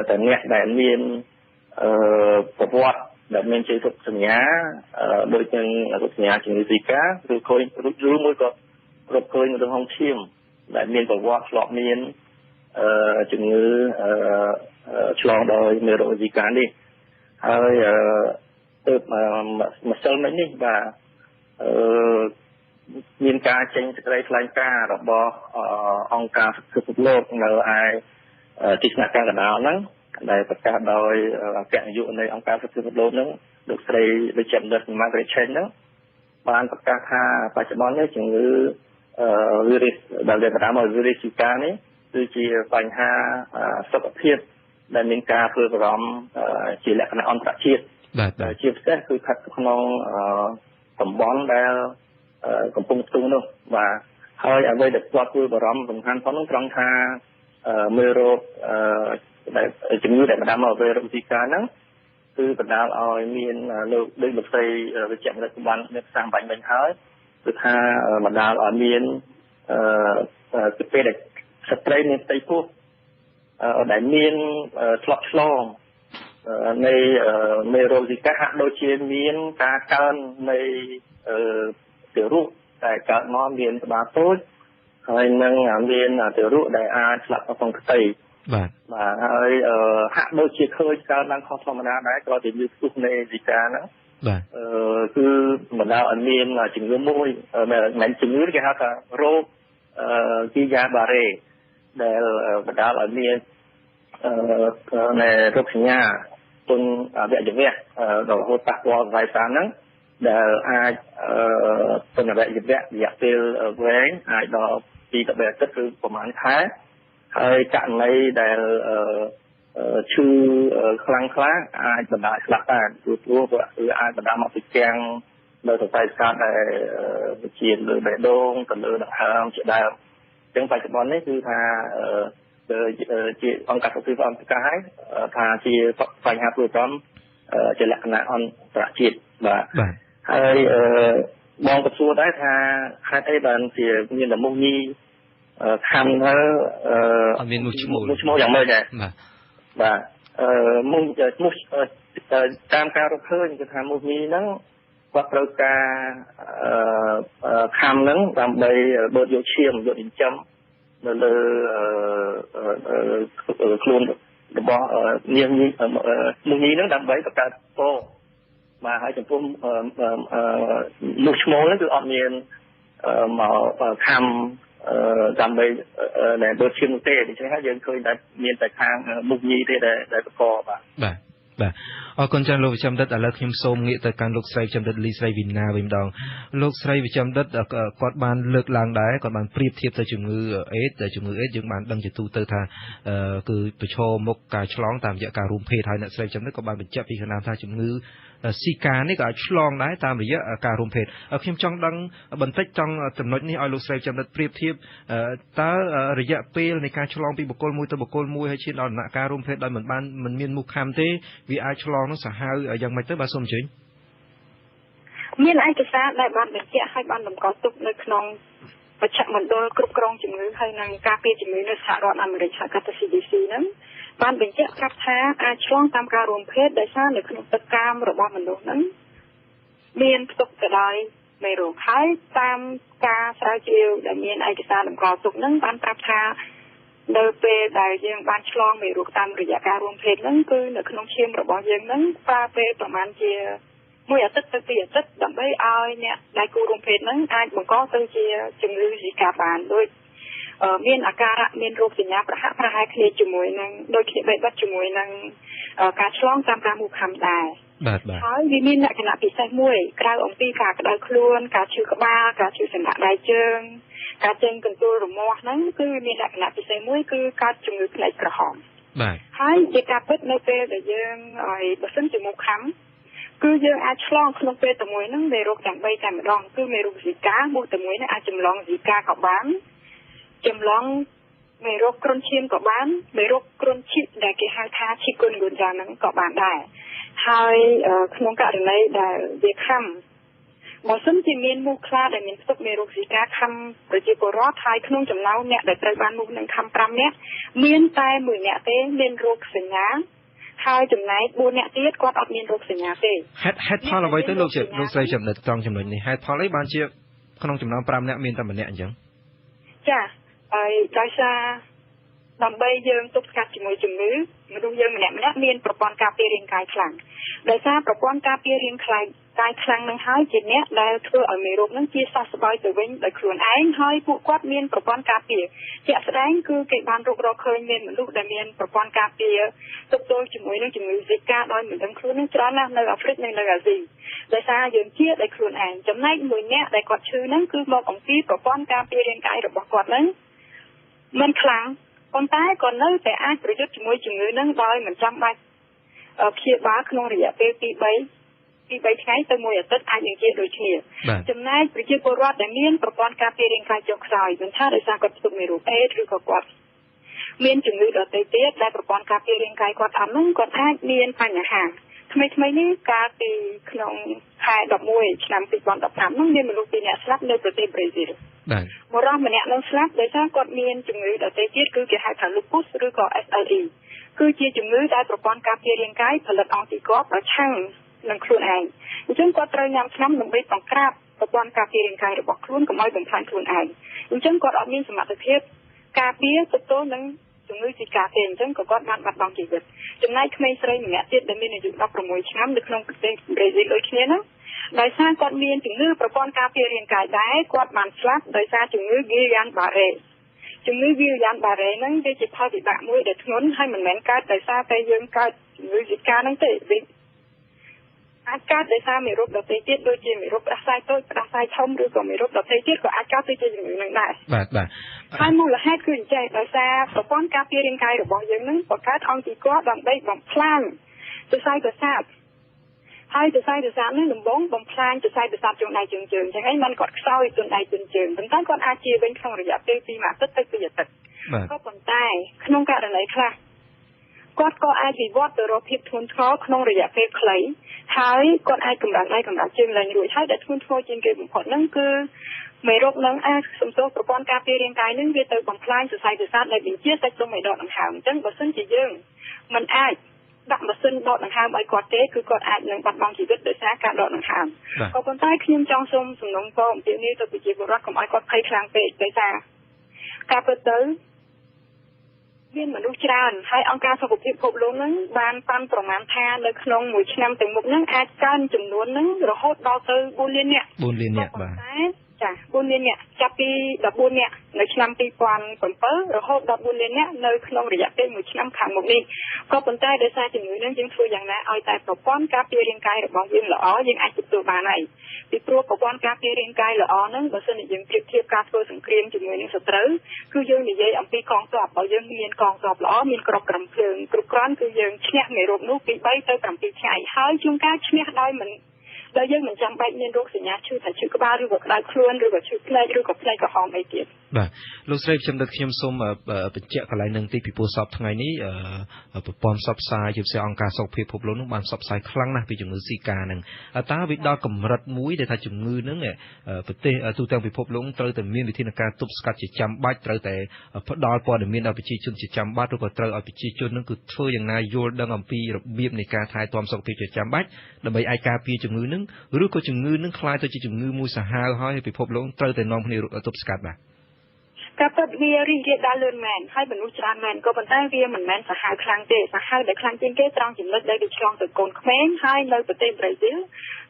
តែអ្នកដែលមានប្រវត្តិដែលមានជ័យរោគសញ្ញាដូចនឹងរោគសញ្ញាជំងឺស៊ីកាឬឃើញឬមួយក៏រកឃើញក្នុងឈាមដែលមានប្រវត្តិធ្លាប់មានជំងឺឆ្លងដោយមេរោគស៊ីកានេះហើយទើបម្សិលមិញនេះបាទមានការចេញសេចក្តីថ្លែងការណ៍របស់អង្គការសុខភាពពិភពលោកនៅឯទីស្នាក់ការកណ្ដាលហ្នឹងដែលប្រកាសដោយអគ្គនាយកនៃអង្គការសុខភាពពិភពលោកហ្នឹងលោកស្រី Richard Margaret Chan ហ្នឹងបានប្រកាសថាបច្ចុប្បន្ននេះជំងឺវីរុសដែលបណ្ដាលមកវីរុសស៊ីកានេះគឺជាបញ្ហាសុខភាពដែលមានការព្រួយបារម្ភជាលក្ខណៈអន្តរជាតិជាពិសេសគឺស្ថិតក្នុងតំបន់ដែលកំពុងផ្ទុះនោះបាទហើយអ្វីដែលគាត់ព្រួយបារម្ភសំខាន់ផងនោះត្រង់ថាមេរោគដែលជំងឺដែលបណ្ដាលមកវីរុសស៊ីកាហ្នឹងគឺបណ្ដាលឲ្យមានលោកលោកស្រីវិជ្ជរដ្ឋបាននៅផ្សារបាញ់មិញហើយគឺថាបណ្ដាលឲ្យមានគឺពេលដែលស្ត្រីមានផ្ទៃពោះដែលមានធ្លាប់ឆ្លងនៃមេរោគស៊ីកាហាក់ដូចជាមានការកើននៃទារកតែកើតមកមានក្បាលតូចហើយនឹងមានទារកដែលអាចស្លាប់ក្នុងផ្ទៃបាទហើយហាក់ដូចជាឃើញកើតឡើងខុសធម្មតាដែរក៏តែមានផ្ទុះនៃស៊ីកាហ្នឹងបាទគឺបណ្ដាលឲ្យមានជំងឺមួយមិនជំងឺគេហៅថារោគគីយ៉ាបារ៉េដែលបណ្ដាលឲ្យមាននៃរោគសញ្ញាទុនអវយវៈដល់រហូតប៉ះពាល់វាយសាហ្នឹងដែលអាចទុនអវយវៈរយៈពេលវែងអាចដល់2ទៅ3អាទិត្យឬប្រហែលខែហើយករណីដែលឈឺខ្លាំងខ្លះអាចបណ្ដាលស្លាប់បានព្រោះវាអាចបណ្ដាលមកពីទាំងនៅសរសៃស្កាត់ដែលជាលើបេះដូងទៅលើដង្ហើមជាដើមអញ្ចឹងបច្ចុប្បន្ននេះគឺថាជាអង្គការសុខភាពអន្តរជាតិថាជាបញ្ហាព្រួយបារម្ភជាលក្ខណៈអន្តរជាតិ បាទហើយបងក៏សួរដែរថាហេតុអីបានជាមានតែមុខញីខំទៅអត់មានមុខឈ្មោះយ៉ាងម៉េចដែរបាទមុខតាមការរកឃើញគឺថាមុខញីហ្នឹងគាត់ត្រូវការខំហ្នឹងដើម្បីបឺតយកឈាមយកចិញ្ចឹមនៅលើខ្លួនរបស់នាងមុខញីហ្នឹងដើម្បីបង្កើតពណ៌បាទហើយចំពោះមុខឈ្មោលហ្នឹងគឺអត់មានមកខំដើម្បីដែលបឺតឈាមទេដូច្នេះហើយយើងឃើញតែមានតែខាងមុខញីទេដែលបកបាទអរគុណច្រើនលោកវិជ្ជបណ្ឌិតឥឡូវខ្ញុំសូមងាកទៅកាន់លោកស្រីវិជ្ជបណ្ឌិតលីស្រីវីណាវិញម្ដងលោកស្រីវិជ្ជបណ្ឌិតគាត់បានលើកឡើងដែរគាត់បានប្រៀបធៀបទៅជំងឺអេដដែលជំងឺអេដយើងបានដឹងជាទូទៅថាគឺប្រឈមមុខការឆ្លងតាមរយៈការរួមភេទហើយអ្នកស្រីវិជ្ជបណ្ឌិតក៏បានបញ្ជាក់ពីខាងដើមថាជំងឺស៊ីកានេះក៏អាចឆ្លងដែរតាមរយៈការរួមភេទខ្ញុំចង់ដឹងបន្តិចចង់ចំណុចនេះឲ្យលោកស្រីវិជ្ជបណ្ឌិតប្រៀបធៀបតើរយៈពេលនៃការឆ្លងពីបុគ្គលមួយទៅបុគ្គលមួយហើយឈានដល់ដំណាក់កាលរួមភេទដោយមិនមានមុខខំទេវាអាចឆ្លងនោះសាហាវយ៉ាងម៉េចទៅបាទសូមអញ្ជើញមានឯកសារដែលបានបញ្ជាក់ឲ្យបានតម្កល់ទុកនៅក្នុងបច្ចេកមណ្ឌលគ្រប់គ្រងជំងឺហើយនិងការពារជំងឺនៅសហរដ្ឋអាមេរិកហៅកាត់ CDC ហ្នឹងបានបញ្ជាក់ប្រាប់ថាអាចឆ្លងតាមការរួមភេទដោយសារនៅក្នុងទឹកកាមរបស់មនុស្សហ្នឹងមានផ្ទុកទៅដោយមេរោគហើយតាមការស្រាវជ្រាវដែលមានឯកសារតម្កល់ទុកហ្នឹងបានប្រាប់ថានៅពេលដែលយើងបានឆ្លងមេរោគតាមរយៈការរួមភេទហ្នឹងគឺនៅក្នុងឈាមរបស់យើងហ្នឹងប្រើពេលប្រហែលជា1អាទិត្យទៅ2អាទិត្យដើម្បីឲ្យអ្នកដែលគូរួមភេទហ្នឹងអាចបង្កទៅជាជំងឺស៊ីកាបានដូចមានអាការៈមានរោគសញ្ញាប្រហាក់ប្រហែលគ្នាជាមួយនឹងដូចគ្នាបីបាត់ជាមួយនឹងការឆ្លងតាមការមូលខំដែរបាទហើយវាមានលក្ខណៈពិសេសមួយក្រៅអំពីការក្តៅខ្លួនការឈឺក្បាលការឈឺសន្លាក់ដៃជើងការចេញកន្ទួលរមាស់ហ្នឹងគឺមានលក្ខណៈពិសេសមួយគឺកើតជំងឺផ្នែកក្រហមបាទហើយជាការពិតនៅពេលដែលយើងឲ្យបើសិនជាមូលខំគឺយើងអាចឆ្លងក្នុងពេលតែមួយហ្នឹងមេរោគទាំង3តែម្ដងគឺមេរោគស៊ីកាមួយតែមួយហ្នឹងអាចចម្លងស៊ីកាក៏បានចម្លងមេរោគគ្រុនឈាមក៏បានមេរោគគ្រុនឈាមដែលគេហៅថាឈីគុនហ្គួនយ៉ាហ្នឹងក៏បានដែរហើយក្នុងករណីដែលវាខំបើសិនជាមានមូសខ្លាដែលមានផ្ទុកមេរោគស៊ីកាខំប្រជាពលរដ្ឋហើយក្នុងចំណោមអ្នកដែលត្រូវបានមូសនឹងខំ5នាក់មានតែ1នាក់ទេមានរោគសញ្ញាហើយចំណែក4នាក់ទៀតគាត់អត់មានរោគសញ្ញាទេហេតុផលអ្វីទៅលោកស្រីចំណិតត្រង់ចំណុចនេះហេតុផលអីបានជាក្នុងចំណោម5នាក់មានតែ1នាក់អញ្ចឹងចាហើយដោយសារដើម្បីយើងទប់ស្កាត់ជាមួយជំងឺមនុស្សយើងម្នាក់មានប្រព័ន្ធការពាររាងកាយខ្លាំងដោយសារប្រព័ន្ធការពាររាងកាយខ្លាំងនឹងហើយជាអ្នកដែលធ្វើឲ្យមេរោគនឹងជាសះស្បើយទៅវិញដោយខ្លួនឯងហើយពួកគាត់មានប្រព័ន្ធការពារជាក់ស្ដែងគឺគេបានរករកឃើញមានមនុស្សដែលមានប្រព័ន្ធការពារទប់ទល់ជាមួយនឹងជំងឺស៊ីកាដោយមិនដឹងខ្លួននឹងច្រើនណាស់នៅអាហ្វ្រិកនិងនៅអាស៊ីដោយសារយើងជាដោយខ្លួនឯងចំណែកមួយអ្នកដែលគាត់ឈឺហ្នឹងគឺមកអំពីប្រព័ន្ធការពាររាងកាយរបស់គាត់ហ្នឹងមិនខ្លាំងប៉ុន្តែក៏នៅតែអាចប្រយុទ្ធជាមួយជំងឺហ្នឹងដោយមិនចាំបាច់ព្យាបាលក្នុងរយៈពេល2-3ថ្ងៃទៅ1អាទិត្យអាចនឹងជាដូចគ្នាចំណែកប្រជាពលរដ្ឋដែលមានប្រព័ន្ធការពាររាងកាយចុះខ្សោយមិនថាដោយសារគាត់ផ្ទុកមេរោគអេដឬក៏គាត់មានជំងឺដទៃទៀតដែលប្រព័ន្ធការពាររាងកាយគាត់អត់ហ្នឹងគាត់អាចមានបញ្ហាថ្មីនេះកាលពីក្នុងខែ11ឆ្នាំ2015នោះមានមនុស្ស2នាក់ស្លាប់នៅប្រទេសប្រេស៊ីលបុរសម្នាក់នឹងស្លាប់ដោយសារគាត់មានជំងឺដទៃទៀតគឺគេហៅថា lupus ឬក៏ SLE គឺជាជំងឺដែលប្រព័ន្ធការពាររាងកាយផលិតអង់ទីកបប្រឆាំងនឹងខ្លួនឯងអញ្ចឹងគាត់ត្រូវញ៉ាំថ្នាំដើម្បីបង្ក្រាបប្រព័ន្ធការពាររាងកាយរបស់ខ្លួនកុំឲ្យបំផ្លាញខ្លួនឯងអញ្ចឹងគាត់អត់មានសមត្ថភាពការពារទល់នឹងជំងឺស៊ីកាទេអញ្ចឹងក៏គាត់បានបាត់បង់ជីវិតចំណែកក្មេងស្រីម្នាក់ទៀតដែលមានអាយុ16ឆ្នាំនៅក្នុងប្រទេសប្រេស៊ីលដូចគ្នានោះដោយសារគាត់មានជំងឺប្រព័ន្ធការពាររាងកាយដែរគាត់បានស្លាប់ដោយសារជំងឺ Guillain-Barré ជំងឺ Guillain-Barré ហ្នឹងវាជាផលវិបាកមួយដែលធ្ងន់ហើយមិនមែនកើតដោយសារតែយើងកើតជំងឺស៊ីកាហ្នឹងទេវាអាចកើតដោយសារមេរោគដទៃទៀតដូចជាមេរោគផ្ដាសាយតូចផ្ដាសាយធំឬក៏មេរោគដទៃទៀតក៏អាចកើតទៅជាជំងឺហ្នឹងដែរបាទហើយមូលហេតុគឺអញ្ចឹងដោយសារប្រព័ន្ធការពាររាងកាយរបស់យើងហ្នឹងបង្កើតអង់ទីកដើម្បីបំផ្លាញសរសៃប្រសាទហើយសរសៃប្រសាទនេះដំបងបំផ្លាញសរសៃប្រសាទជើងដៃជើងជើងចឹងហើយมันគាត់ខ្សោយជើងដៃជើងជើងប៉ុន្តែគាត់អាចជាវិញក្នុងរយៈពេល2អាទិត្យទៅ2អាទិត្យក៏ប៉ុន្តែក្នុងករណីខ្លះ គាត់ក៏អាចវិវត្តទៅរកភាពធ្ងន់ធ្ងរក្នុងរយៈពេលខ្លីហើយគាត់អាចកម្រាស់ដៃកម្រាស់ជើងឡើងរួចហើយដែលធ្ងន់ធ្ងរជាងគេបំផុតហ្នឹងគឺមេរោគនឹងអាចសំទោសប្រព័ន្ធការពាររាងកាយនឹងវាទៅបំផ្លាញសរសៃប្រសាទដែលបញ្ជាសាច់ដុំឲ្យដកដង្ហើមអញ្ចឹងបើសិនជាយើងមិនអាចដាក់ម៉ាស៊ីនដកដង្ហើមឲ្យគាត់ទេគឺគាត់អាចនឹងបាត់បង់ជីវិតដោយសារការដកដង្ហើមក៏ប៉ុន្តែខ្ញុំចង់សូមសំណូមពរអំពាវនាវទៅប្រជាពលរដ្ឋកុំឲ្យគាត់ភ័យខ្លាំងពេកដោយសារការពិតទៅមានមនុស្សច្រើនហើយអង្គការសុខភាពពិភពលោកនឹងបានប៉ាន់ប្រមាណថានៅក្នុងមួយឆ្នាំទាំងមុខនឹងអាចកើនចំនួននឹងរហូតដល់ទៅ4លាននាក់4លាននាក់បាទចា4លាននាក់ចាប់ពី14នាក់នៅឆ្នាំ2007រហូតដល់4លាននាក់នៅក្នុងរយៈពេល1ឆ្នាំខាងមុខនេះក៏ប៉ុន្តែដោយសារជំងឺនឹងយើងធ្វើយ៉ាងណាឲ្យតែប្រព័ន្ធការពាររាងកាយរបស់យើងល្អយើងអាចទទួលបានហើយពីព្រោះប្រព័ន្ធការពាររាងកាយល្អហ្នឹងបើសិនជាយើងប្រៀបធៀបការធ្វើសង្គ្រាមជាមួយនឹងសត្រូវគឺយើងនិយាយអំពីកងទ័ពបើយើងមានកងទ័ពល្អមានក្របក្រំភ្លើងគ្រប់គ្រាន់គឺយើងឈ្នះមេរោគនោះពី3ទៅ7ថ្ងៃហើយជួនកាលឈ្នះដោយមិនដែលយើងមិនចាំបាច់មានរោគសញ្ញាឈឺថាឈឺក្បាលឬក៏ក្តៅខ្លួនឬក៏ឈឺភ្នែកឬក៏ភ្នែកក្រហមអីទៀតបាទលោកស្រីខ្ញុំដឹកខ្ញុំសូមបញ្ជាក់កន្លែងនឹងទីពីព្រោះសពថ្ងៃនេះប្រព័ន្ធផ្សព្វផ្សាយជាពិសេសអង្គការសុខភាពពិភពលោកនឹងបានផ្សព្វផ្សាយខ្លាំងណាស់ពីជំងឺស៊ីកានឹងតើវាដល់កម្រិតមួយដែលថាជំងឺនឹងប្រទេសទូទាំងពិភពលោកត្រូវតែមានវិធានការទប់ស្កាត់ជាចាំបាច់ត្រូវតែផ្ដល់ព័ត៌មានដល់ប្រជាជនជាចាំបាច់ឬក៏ត្រូវឲ្យប្រជាជននឹងគឺធ្វើយ៉ាងណាយល់ដឹងអំពីរបៀបនៃការថែទាំសុខភាពជាចាំបាច់ដើម្បីអាចការពារជំងឺនឹងឬក៏ជំងឺនឹងคล้ายទៅជាជំងឺមួយសាហាវហើយពិភពលោកត្រូវតែនាំគ្នាទប់ស្កាត់បាទការពិតវារីករាលដាលលឿនមែនហើយមនុស្សច្រើនមែនក៏ប៉ុន្តែវាមិនមែនសាហាវខ្លាំងទេសាហាវដែលខ្លាំងជាងគេត្រង់ចំណុចដែលវាឆ្លងទៅកូនក្មេងហើយនៅប្រទេសប្រេស៊ីល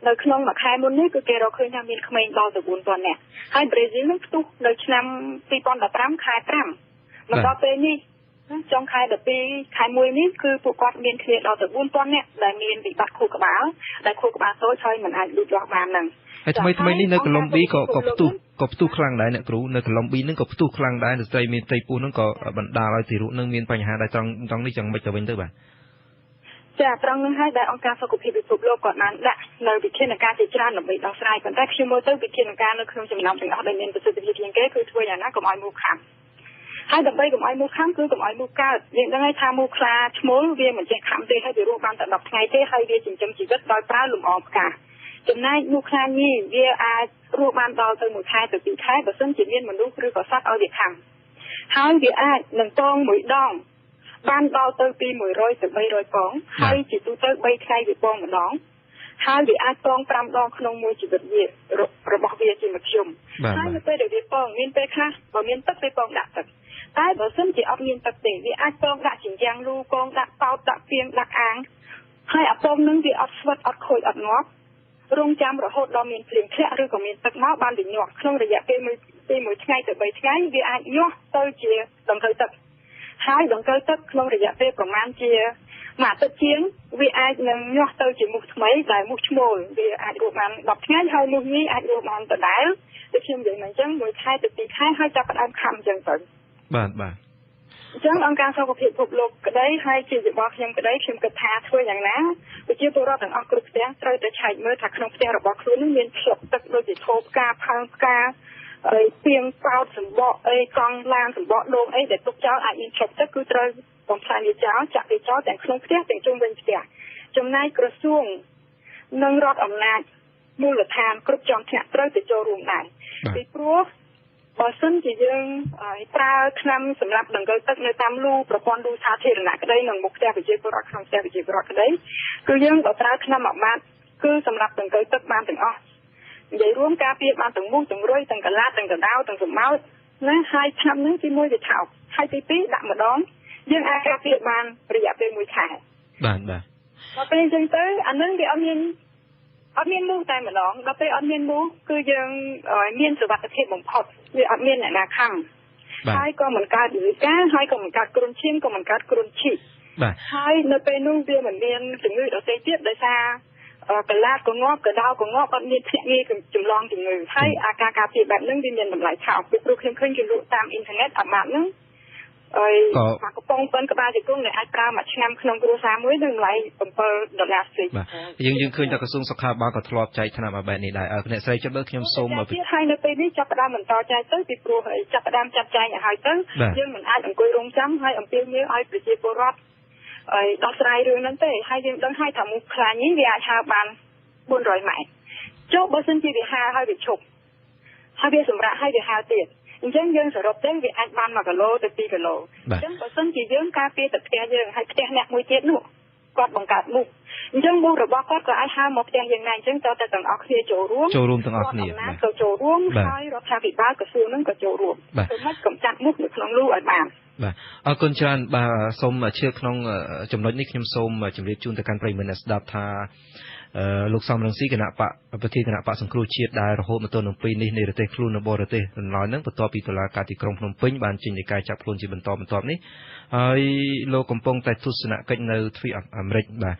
នៅក្នុងមួយខែមុននេះគឺគេរកឃើញថាមានក្មេងដល់ទៅ 4,000 នាក់ហើយប្រេស៊ីលនឹងផ្ទុះនៅឆ្នាំ2015ខែ5មកដល់ពេលនេះចុងខែ12ខែ1នេះគឺពួកគាត់មានគ្នាដល់ទៅ 4,000 នាក់ដែលមានវិបត្តិខួរក្បាលដែលខួរក្បាលតូចហើយមិនអាចលូតលាស់បានហ្នឹងហើយថ្មីនេះនៅកូឡុំប៊ីក៏ផ្ទុះខ្លាំងដែរអ្នកគ្រូនៅកូឡុំប៊ីនឹងក៏ផ្ទុះខ្លាំងដែរស្ត្រីមានផ្ទៃពោះនឹងក៏បណ្ដាលឲ្យទីរុនឹងមានបញ្ហាដែរត្រង់នេះយ៉ាងម៉េចទៅវិញទៅបាទចាត្រង់នោះហើយដែលអង្គការសុខភាពពិភពលោកគាត់បានដាក់នៅវិធានការជាច្រើនដើម្បីដោះស្រាយប៉ុន្តែខ្ញុំមើលទៅវិធានការនៅក្នុងចំណោមទាំងអស់ដែលមានប្រសិទ្ធភាពជាងគេគឺធ្វើយ៉ាងណាកុំឲ្យមូសខាំហើយដើម្បីកុំឲ្យមូសខាំគឺកុំឲ្យមូសកើតយើងដឹងហើយថាមូសខ្លាឈ្មោលវាមិនចេះខាំទេហើយវារស់បានតែ10ថ្ងៃទេហើយវាចិញ្ចឹមជីវិតដោយប្រើលំអងផ្កាចំណែកមូសខ្លាញីវាអាចរស់បានដល់ទៅ1ខែទៅ2ខែបើសិនជាមានមនុស្សឬក៏សត្វឲ្យវាខាំហើយវាអាចនឹងពងមួយដងបានដល់ទៅពី100ទៅ300ពងហើយជាទូទៅ3ថ្ងៃវាពងម្ដងហើយវាអាចពង5ដងក្នុងមួយជីវិតវារបស់វាជាមធ្យមហើយនៅពេលដែលវាពងមានពេលខ្លះបើមានទឹកវាពងដាក់ទឹកតែបើសិនជាអត់មានទឹកទេវាអាចពងដាក់ជញ្ជាំងលូពងដាក់ប៉ោតដាក់ពាងដាក់អាងហើយអាពងនឹងវាអត់ស្វិតអត់ខូចអត់ងាប់រងចាំរហូតដល់មានភ្លៀងធ្លាក់ឬក៏មានទឹកមកបានវាញាស់ក្នុងរយៈពេល1ថ្ងៃទៅ3ថ្ងៃវាអាចញាស់ទៅជាដង្កូវទឹកហើយដង្កូវទឹកក្នុងរយៈពេលប្រមាណជាមួយអាទិត្យជាងវាអាចនឹងញាស់ទៅជាមូសថ្មីដែលមូសឈ្មោលវាអាចរស់បាន10ថ្ងៃហើយមូសនេះអាចរស់បានដដែលដូចខ្ញុំនិយាយមកអញ្ចឹង1ខែទៅ2ខែហើយចាប់ផ្ដើមខាំអញ្ចឹងទៅបាទអញ្ចឹងអង្គការសុខភាពពិភពលោកក្តីហើយជាយោបល់ខ្ញុំក្តីខ្ញុំគិតថាធ្វើយ៉ាងណាប្រជាពលរដ្ឋទាំងអស់គ្រប់ផ្ទះត្រូវតែឆែកមើលថាក្នុងផ្ទះរបស់ខ្លួននឹងមានភ្លុកទឹកដូចជាថោផ្កាផើងផ្កាពាងប៉ោតសម្បកកង់ឡានសម្បកដូងដែលទុកចោលអាចមានភ្លុកទឹកគឺត្រូវបំផ្លាញវាចោលចាក់វាចោលទាំងក្នុងផ្ទះទាំងជុំវិញផ្ទះចំណែកក្រសួងនិងរដ្ឋអំណាចមូលដ្ឋានគ្រប់ជាន់ថ្នាក់ត្រូវទៅចូលរួមដែរពីព្រោះបើសិនជាយើងប្រើថ្នាំសម្រាប់ដង្កូវទឹកនៅតាមលូប្រព័ន្ធលូសាធារណៈក្តីនិងមុខផ្ទះប្រជាពលរដ្ឋក្នុងផ្ទះប្រជាពលរដ្ឋក្តីគឺយើងបើប្រើថ្នាំមួយបាតគឺសម្រាប់ដង្កូវទឹកបានទាំងអស់និយាយរួមការពារបានទាំងមូសទាំងរុយទាំងកលាតទាំងកដៅទាំងសម្បោតណាហើយថ្នាំនេះទី1វាថោកហើយទី2ដាក់ម្ដងយើងអាចការពារបានរយៈពេល1ខែបាទដល់ពេលអញ្ចឹងទៅអានឹងវាអត់មានមូសតែម្ដងដល់ពេលអត់មានមូសគឺយើងមានសុវត្ថិភាពបំផុតវាអត់មានអ្នកណាខាំហើយក៏មិនកើតវិការហើយក៏មិនកើតគ្រុនឈាមក៏មិនកើតគ្រុនឈីកហើយនៅពេលនោះវាមិនមានជំងឺដទៃទៀតដោយសារកលាតក៏ងាប់កដៅក៏ងាប់អត់មានភ្នាក់ងារចម្លងជំងឺហើយអាការការពារបែបហ្នឹងវាមានតម្លៃថោកពីព្រោះខ្ញុំឃើញគេលក់តាមអ៊ីនធឺណិតអាម៉ាត់ហ្នឹងហើយកំប៉ុងប៉ុនក្បាលជង្គង់ដែលអាចប្រើមួយឆ្នាំក្នុងគ្រួសារមួយនឹងតម្លៃ$7ស្ទើរយើងឃើញថាក្រសួងសុខាភិបាលក៏ធ្លាប់ចែកថ្នាំបែបនេះដែរអ្នកស្រីចាំមើលខ្ញុំសូមទៀតហើយនៅពេលនេះចាប់ផ្ដើមបន្តចែកទៅពីព្រោះចាប់ផ្ដើមចាត់ចែងឲ្យហើយទៅយើងមិនអាចអង្គុយរងចាំហើយអំពាវនាវឲ្យប្រជាពលរដ្ឋ ដោះស្រាយរឿងហ្នឹងទេហើយយើងដឹងហើយថាមូសខ្លាញ់នេះវាអាចហើរបាន400 ម៉ែត្រចុះបើសិនជាវាហើរហើយវាឈប់ហើយវាសម្រាប់ហើយវាហើរទៀតអញ្ចឹងយើងសរុបទៅវាអាចបាន1គីឡូទៅ2គីឡូអញ្ចឹងបើសិនជាយើងការពារទឹកផ្ទះយើងហើយផ្ទះអ្នកមួយទៀតនោះគាត់បង្កើតមូសអញ្ចឹងមូសរបស់គាត់ក៏អាចហើរមកផ្ទះយើងដែរអញ្ចឹងតើទាំងអស់គ្នាចូលរួមទាំងអស់គ្នាក៏ចូលរួមហើយរដ្ឋាភិបាលក្រសួងនឹងក៏ចូលរួមធ្វើម៉េចកម្ចាត់មូសនៅក្នុងលូឲ្យបានបាទអរគុណច្រើនបាទសូមជឿក្នុងចំណុចនេះខ្ញុំសូមជម្រាបជូនទៅកាន់ប្រិយមិត្តអ្នកស្ដាប់ថាលោកសំរងស៊ីគណៈបកប្រធានគណៈបកសង្គ្រោះជាតិដែលរហូតមកទល់នឹងពេលនេះនៃប្រទេសខ្លួននៅបរទេសដំណើរនឹងបន្ទាប់ពីតុលាការទីក្រុងភ្នំពេញបានចេញនីតិចាប់ខ្លួនជាបន្តបន្ទាប់នេះហើយលោកកំពុងតែទស្សនកិច្ចនៅទ្វីបអាមេរិកបាទ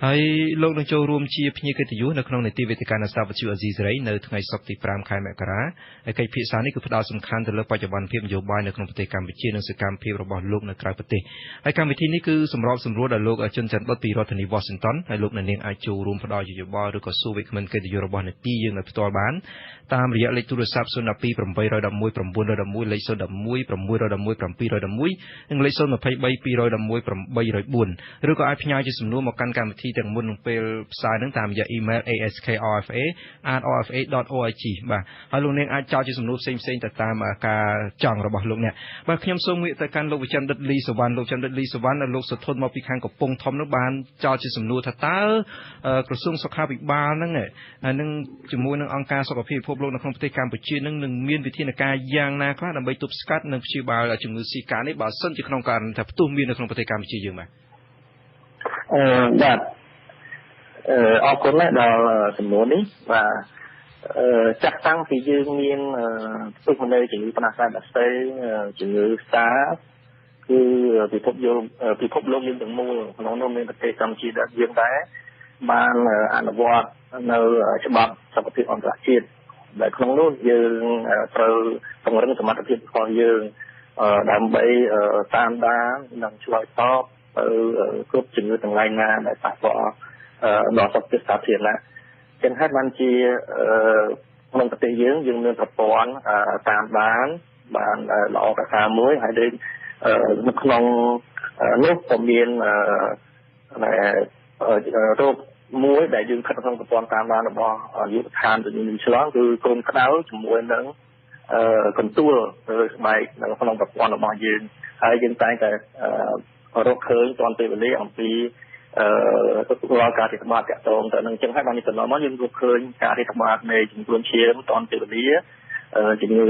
ហើយលោកនឹងចូលរួមជាភ្ញៀវកិត្តិយសនៅក្នុងនីតិវេទិកានៃស្ថាប័នអាស៊ីសេរីនៅថ្ងៃសុក្រទី5ខែមករាហើយកិច្ចពិភាក្សានេះគឺផ្ដោតសំខាន់ទៅលើបច្ចុប្បន្នភាពនយោបាយនៅក្នុងប្រទេសកម្ពុជានិងសកម្មភាពរបស់លោកនៅក្រៅប្រទេសហើយកម្មវិធីនេះគឺសម្របសម្រួលដល់លោកជុនច័ន្ទបុត្រពីរដ្ឋធានី Washington ហើយលោកអ្នកនាងអាចចូលរួមផ្ដល់យោបល់ឬក៏សួរវិក្កាមកិត្តិយសរបស់នីតិយើងនៅផ្ទាល់បានតាមរយៈលេខទូរស័ព្ទ012 811 911លេខ011 611 711និងលេខ023 211 804ឬក៏អាចផ្ញើជាសំណួរមកកាន់កម្មវិធីទាំងមុននឹងពេលផ្សាយនឹងតាមរយៈ email askrfa@rfa.org បាទហើយលោកនាងអាចចោទជាសំណួរផ្សេងៗទៅតាមការចង់របស់លោកអ្នកបាទខ្ញុំសូមងាកទៅកាន់លោកវិចិត្រដិតលីសវណ្ណលោកវិចិត្រដិតលីសវណ្ណលោកសុធនមកពីខាងកំពង់ធំនោះបានចោទជាសំណួរថាតើក្រសួងសុខាភិបាលហ្នឹងនឹងជាមួយនឹងអង្គការសុខភាពពិភពលោកនៅក្នុងប្រទេសកម្ពុជានឹងមានវិធានការយ៉ាងណាខ្លះដើម្បីទប់ស្កាត់និងព្យាបាលជំងឺស៊ីកានេះបើសិនជាក្នុងករណីថាផ្ទុះមាននៅក្នុងប្រទេសកម្ពុជាយើងបាទបាទអរគុណណាស់ដល់សំណួរនេះបាទចាក់តាំងពីយើងមានផ្ទុះនៅជំងឺផ្ដាសាយបាក់តេរីជំងឺសាគឺពិភពលោកយើងទាំងមូលក្នុងនោះមានប្រទេសកម្ពុជាដែលយើងដែរបានអនុវត្តនៅច្បាប់សុខភាពអន្តរជាតិដែលក្នុងនោះយើងត្រូវពង្រឹងសមត្ថភាពរបស់យើងដើម្បីតាមដាននិងឆ្លើយតបទៅគ្រប់ជំងឺទាំងឡាយណាដែលប៉ះពាល់ដល់សុខភាពសាធារណៈចឹងហើយបានជាក្នុងប្រទេសយើងមានប្រព័ន្ធតាមដានបានល្អប្រសើរមួយហើយដូចនៅក្នុងនោះក៏មានរោគមួយដែលយើងខិតក្នុងប្រព័ន្ធតាមដានរបស់យុទ្ធសាស្ត្រជំងឺឆ្លងគឺកូនក្តៅជាមួយនឹងកន្ទួលឬស្បែកនៅក្នុងប្រព័ន្ធរបស់យើងហើយយើងតែងតែរកឃើញទាន់ពេលវេលាអំពីរាល់ការរាតត្បាតតាក់ទងទៅនឹងចឹងហើយបាននេះកន្លងមកយើងរកឃើញការរាតត្បាតនៃជំងឺគ្រុនឈាមទាន់ពេលវេលាជំងឺ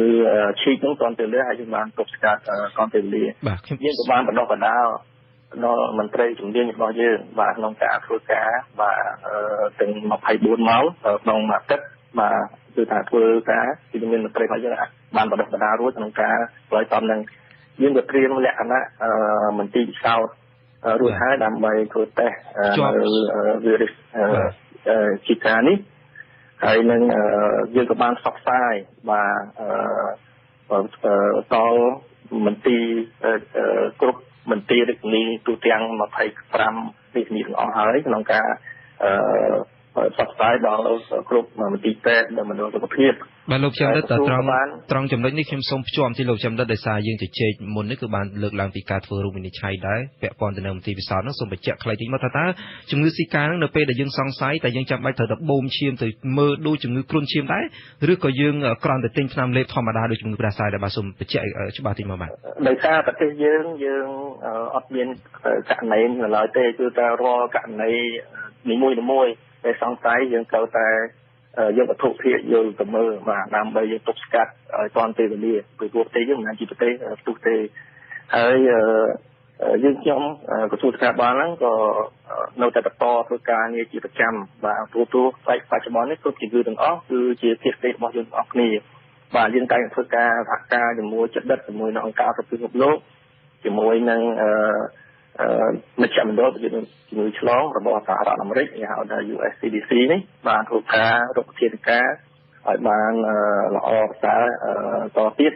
ឈីកនោះទាន់ពេលវេលាហើយយើងបានទប់ស្កាត់ទាន់ពេលវេលាយើងក៏បានបណ្ដុះបណ្ដាលដល់មន្ត្រីជំនាញរបស់យើងបាទក្នុងការធ្វើការបាទទាំង24ម៉ោងក្នុងមួយទឹកបាទគឺថាធ្វើការគឺមានមន្ត្រីរបស់យើងបានបណ្ដុះបណ្ដាលរួចក្នុងការឆ្លើយតបនឹងយើងក៏ត្រៀមលក្ខណៈមន្ទីរពិសោធន៍រួចហើយដើម្បីធ្វើតេស្តវីរុសជីកានេះហើយនឹងយើងក៏បានផ្សព្វផ្សាយបាទដល់មន្ទីរគ្រប់មន្ទីររាជធានីទូទាំង25រាជធានីទាំងអស់ហើយក្នុងការផ្សព្វផ្សាយដល់គ្រប់មន្ទីរពេទ្យនិងមណ្ឌលសុខភាពបាទលោកចាំដិតត្រង់ចំណុចនេះខ្ញុំសូមភ្ជាប់ទីលោកចាំដិតដោយសារយើងជជែកមុននេះគឺបានលើកឡើងពីការធ្វើរូបវិនិច្ឆ័យដែរពាក់ព័ន្ធទៅនឹងមន្ទីរពិសោធន៍នោះសូមបញ្ជាក់ខ្លីតិចមកថាតើជំងឺស៊ីកានឹងនៅពេលដែលយើងសង្ស័យតែយើងចាំបាច់ត្រូវតែបូមឈាមទៅមើលដូចជំងឺគ្រុនឈាមដែរឬក៏យើងគ្រាន់តែទិញថ្នាំលេបធម្មតាដូចជំងឺផ្ដាសាយដែរបាទសូមបញ្ជាក់ច្បាស់តិចមកបាទដោយសារប្រទេសយើងអត់មានករណីនៅឡើយទេគឺតែរាល់ករណីនីមួយៗដែលសង្ស័យយើងត្រូវតែយកវត្ថុធាតុយកទៅមើលបាទដើម្បីយើងទប់ស្កាត់ឲ្យទាន់ពេលវេលាពីព្រោះប្រទេសយើងមិនមែនជាប្រទេសផ្ទុះទេហើយយើងខ្ញុំក្រសួងសុខាភិបាលហ្នឹងក៏នៅតែបន្តធ្វើការងារជាប្រចាំបាទព្រោះបច្ចុប្បន្ននេះគ្រប់ជំងឺទាំងអស់គឺជាភាគីរបស់យើងទាំងអស់គ្នាបាទយើងតែងធ្វើការសហការជាមួយចិត្តដិតជាមួយនឹងអង្គការសុខភាពពិភពលោកជាមួយនឹងមជ្ឈមណ្ឌលជំងឺឆ្លងរបស់សហរដ្ឋអាមេរិកគេហៅថា USCDC នេះបានធ្វើការរកវិធានការឲ្យបានល្អប្រសើរតទៀត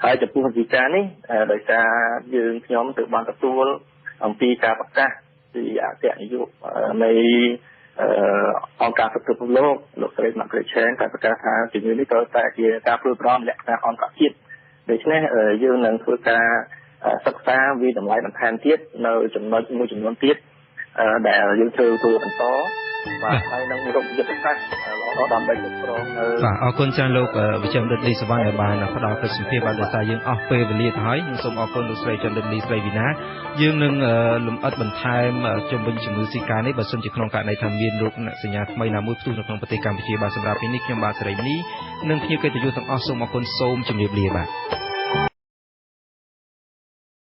ហើយចំពោះវិធីការនេះដោយសារយើងខ្ញុំទើបបានទទួលអំពីការប្រកាសពីអគ្គនាយកនៃអង្គការសុខភាពពិភពលោកលោកស្រី Margaret Chan បានប្រកាសថាជំងឺនេះត្រូវតែជាការព្រួយបារម្ភលក្ខណៈអន្តរជាតិដូច្នេះយើងនឹងធ្វើការ សិក្សាវាតម្លៃបន្ថែមទៀតនៅចំណុចមួយចំនួនទៀតដែលយើងធ្វើបន្តបាទហើយនឹងរកយុទ្ធសាស្ត្រដើម្បីគ្រប់គ្រងនៅបាទអរគុណច្រើនលោកវិជ្ជបណ្ឌិតលីសវណ្ណដែលបានផ្ដល់កិច្ចសម្ភារបាទដោយសារយើងអស់ពេលវេលាទៅហើយខ្ញុំសូមអរគុណលោកស្រីចន្ទលីស្រីវីណាយើងនឹងលំអិតបន្ថែមជុំវិញជំងឺស៊ីកានេះបើសិនជាក្នុងករណីថាមានរោគសញ្ញាថ្មីណាមួយផ្ទុះនៅក្នុងប្រទេសកម្ពុជាបាទសម្រាប់ពេលនេះខ្ញុំបាទសេរីនីនិងភ្ញៀវកិត្តិយសទាំងអស់សូមអរគុណសូមជម្រាបលាបាទ